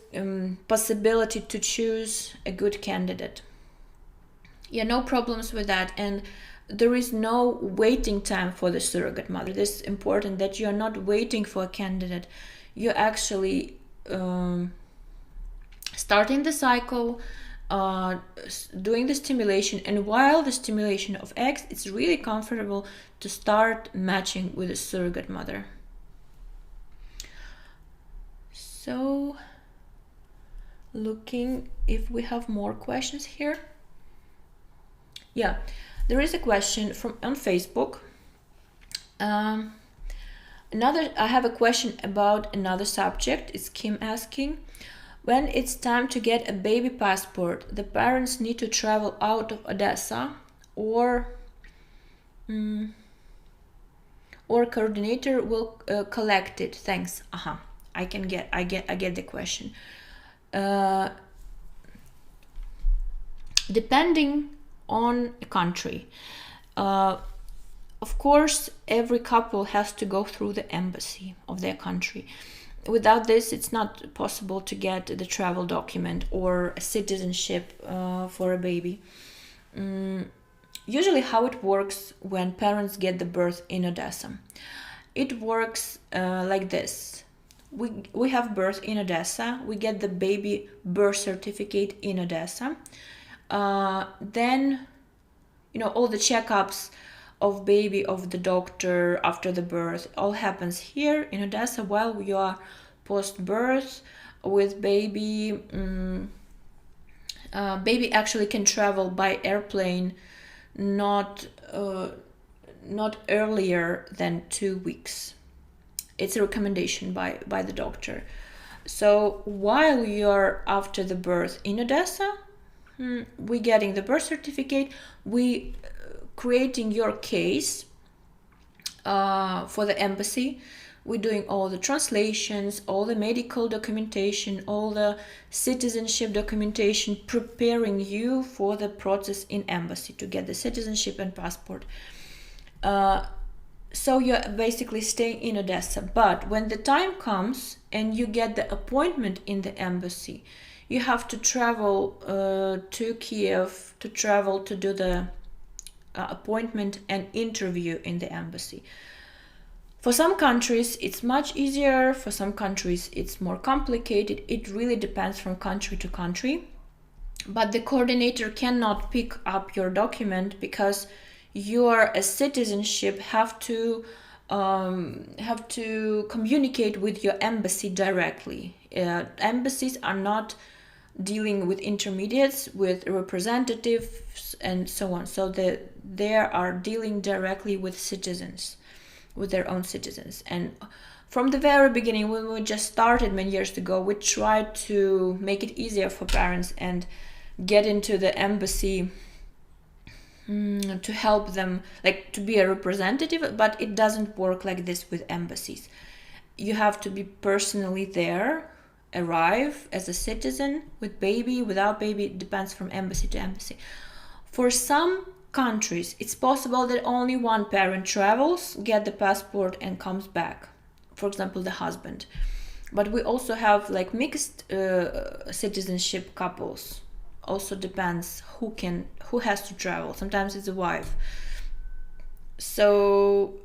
possibility to choose a good candidate. Yeah, no problems with that. And there is no waiting time for the surrogate mother. This is important, that you're not waiting for a candidate. You're actually starting the cycle, doing the stimulation, and while the stimulation of eggs, it's really comfortable to start matching with a surrogate mother. So, looking if we have more questions here. Yeah, there is a question on Facebook. I have a question about another subject. It's Kim asking, when it's time to get a baby passport, the parents need to travel out of Odessa, or coordinator will collect it. Thanks. I get the question. Depending on a country. Of course, every couple has to go through the embassy of their country. Without this, it's not possible to get the travel document or a citizenship for a baby. Usually how it works when parents get the birth in Odessa. It works like this. We have birth in Odessa. We get the baby birth certificate in Odessa. Then, all the checkups of baby, of the doctor after the birth, all happens here in Odessa while we are post-birth with baby. Baby actually can travel by airplane not earlier than 2 weeks. It's a recommendation by the doctor. So while you're after the birth in Odessa, we getting the birth certificate, we creating your case for the embassy. We're doing all the translations, all the medical documentation, all the citizenship documentation, preparing you for the process in embassy to get the citizenship and passport. So you're basically staying in Odessa. But when the time comes and you get the appointment in the embassy, you have to travel to Kiev to do the appointment and interview in the embassy. For some countries, it's much easier. For some countries, it's more complicated. It really depends from country to country. But the coordinator cannot pick up your document because your citizenship have to communicate with your embassy directly. Embassies are not dealing with intermediates, with representatives, and so on. So they are dealing directly with citizens, with their own citizens. And from the very beginning, when we just started many years ago, we tried to make it easier for parents and get into the embassy to help them, like to be a representative, but it doesn't work like this with embassies. You have to be personally there, arrive as a citizen, with baby, without baby, it depends from embassy to embassy. For some countries, it's possible that only one parent travels, get the passport, and comes back. For example, the husband. But we also have like mixed citizenship couples. Also depends who has to travel. Sometimes it's a wife. So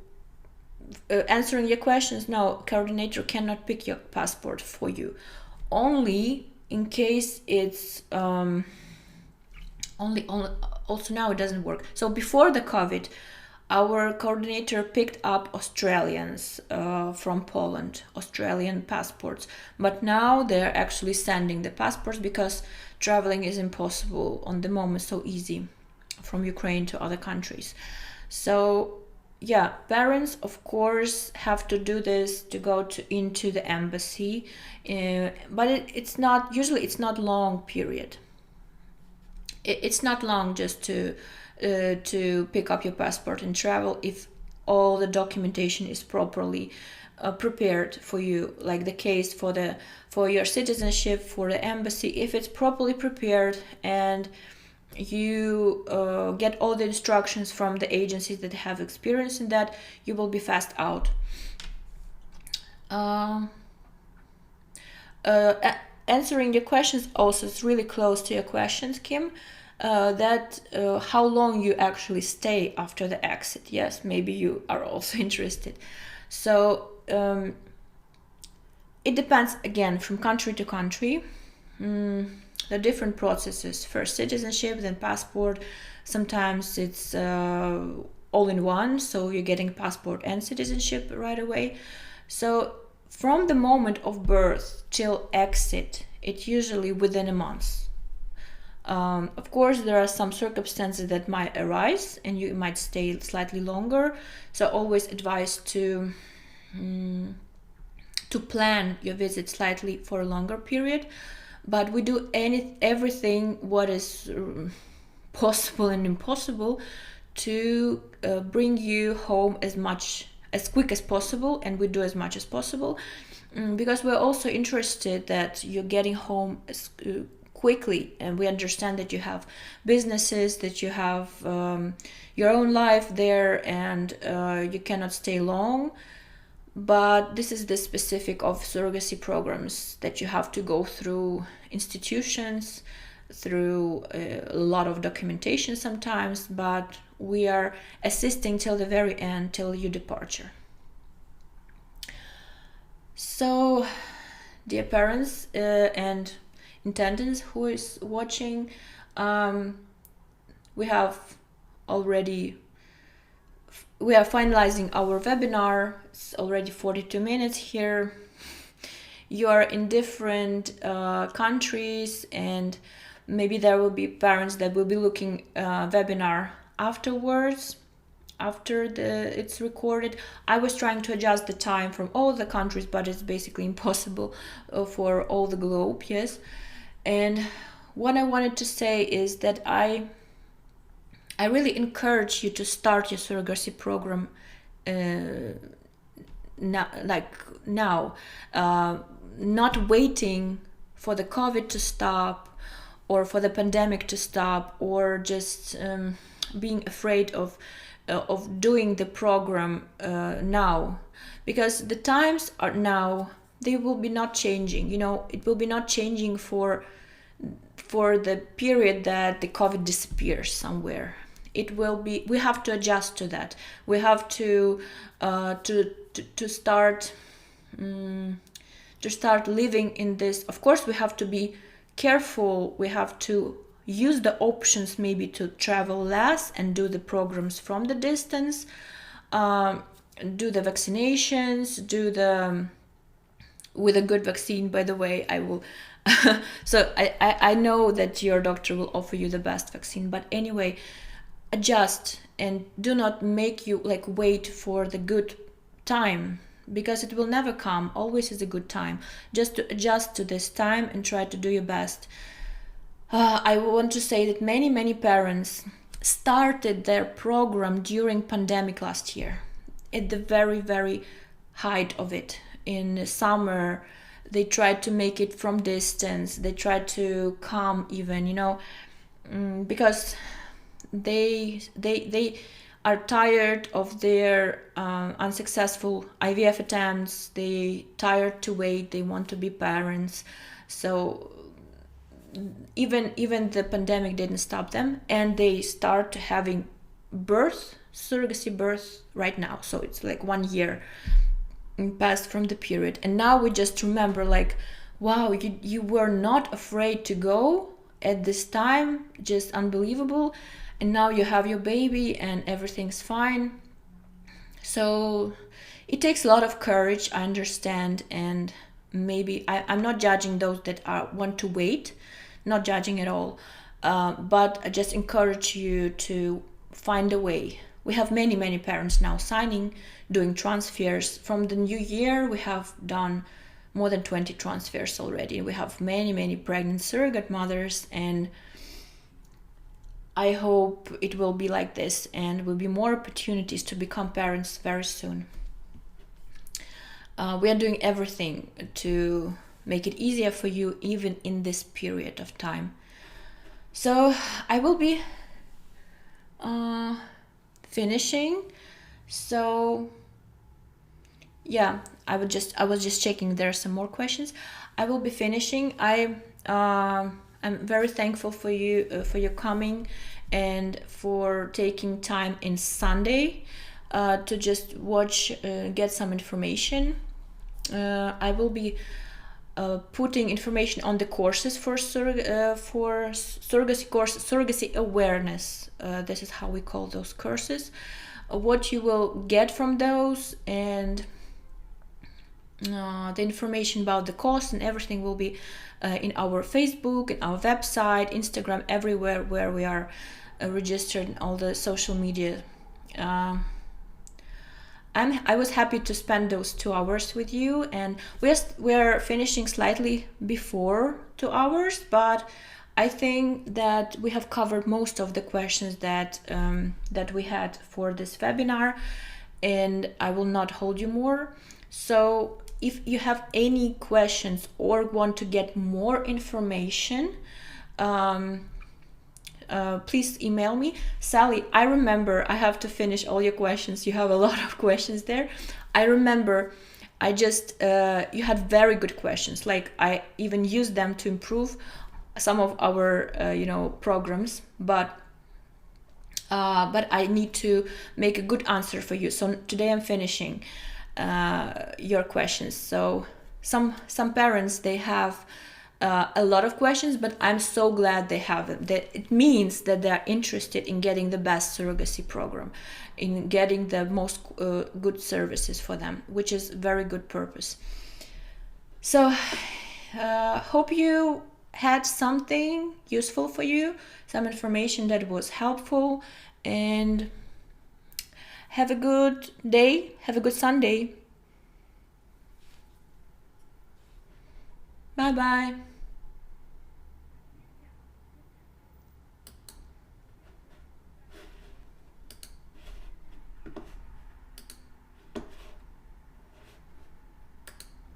answering your questions, no, coordinator cannot pick your passport for you. Only in case it's also now it doesn't work. So before the COVID, our coordinator picked up Australians from Poland, Australian passports. But now they're actually sending the passports because traveling is impossible on the moment, so easy from Ukraine to other countries. So yeah, parents of course have to do this to go into the embassy, but it's not long period. It's not long just to pick up your passport and travel if all the documentation is properly prepared for you, like the case for your citizenship, for the embassy. If it's properly prepared and you get all the instructions from the agencies that have experience in that, you will be fast out. Answering your questions also is really close to your questions, Kim. That how long you actually stay after the exit. Yes, maybe you are also interested. So it depends again from country to country. The different processes, first citizenship, then passport. Sometimes it's all in one, so you're getting passport and citizenship right away. So from the moment of birth till exit, it's usually within a month. Of course, there are some circumstances that might arise and you might stay slightly longer. So always advise to plan your visit slightly for a longer period. But we do everything what is possible and impossible to bring you home as quick as possible, and we do as much as possible because we're also interested that you're getting home as quickly, and we understand that you have businesses, that you have your own life there, and you cannot stay long. But this is the specific of surrogacy programs, that you have to go through institutions, through a lot of documentation sometimes, but we are assisting till the very end, till your departure. So, dear parents and intendants who is watching, we are finalizing our webinar. It's already 42 minutes here. You are in different countries, and maybe there will be parents that will be looking webinar afterwards, after it's recorded. I was trying to adjust the time from all the countries, but it's basically impossible for all the globe, yes. And what I wanted to say is that I really encourage you to start your surrogacy program now, not waiting for the COVID to stop or for the pandemic to stop, or just being afraid of doing the program now, because the times are now, they will be not changing. It will be not changing for the period that the COVID disappears somewhere. It will be, we have to adjust to that. We have to start living in this. Of course, we have to be careful. We have to use the options maybe to travel less and do the programs from the distance, do the vaccinations, with a good vaccine, by the way. I will so I know that your doctor will offer you the best vaccine, but anyway, adjust and do not make you like wait for the good time, because it will never come. Always is a good time. Just to adjust to this time and try to do your best. I want to say that many parents started their program during pandemic last year, at the very height of it. In the summer, they tried to make it from distance. They tried to come even, because they are tired of their unsuccessful IVF attempts. They tired to wait. They want to be parents. So even the pandemic didn't stop them, and they start having surrogacy birth right now. So it's like 1 year passed from the period, and now we just remember like, wow, you were not afraid to go at this time, just unbelievable, and now you have your baby and everything's fine. So it takes a lot of courage, I understand, and maybe I'm not judging those that want to wait, not judging at all, but I just encourage you to find a way. We have many parents now signing, doing transfers. From the new year, we have done more than 20 transfers already. We have many pregnant surrogate mothers, and I hope it will be like this, and will be more opportunities to become parents very soon. We are doing everything to make it easier for you, even in this period of time. So I will be finishing. So yeah, I was just checking there are some more questions. I will be finishing. I'm very thankful for you for your coming and for taking time in Sunday to just watch, get some information. I will be putting information on the courses for surrogacy course, surrogacy awareness. This is how we call those courses. What you will get from those, and the information about the cost and everything will be in our Facebook, in our website, Instagram, everywhere where we are registered in all the social media. I was happy to spend those 2 hours with you, and we're finishing slightly before 2 hours, but I think that we have covered most of the questions that we had for this webinar, and I will not hold you more. So if you have any questions or want to get more information, please email me. Sally, I remember I have to finish all your questions. You have a lot of questions there. I remember I just, you had very good questions. Like I even used them to improve some of our, programs, but I need to make a good answer for you. So today I'm finishing your questions. So some parents, they have a lot of questions, but I'm so glad they have them. That it means that they're interested in getting the best surrogacy program, in getting the most good services for them, which is very good purpose. So hope you had something useful for you, some information that was helpful, and have a good day, have a good Sunday. Bye bye.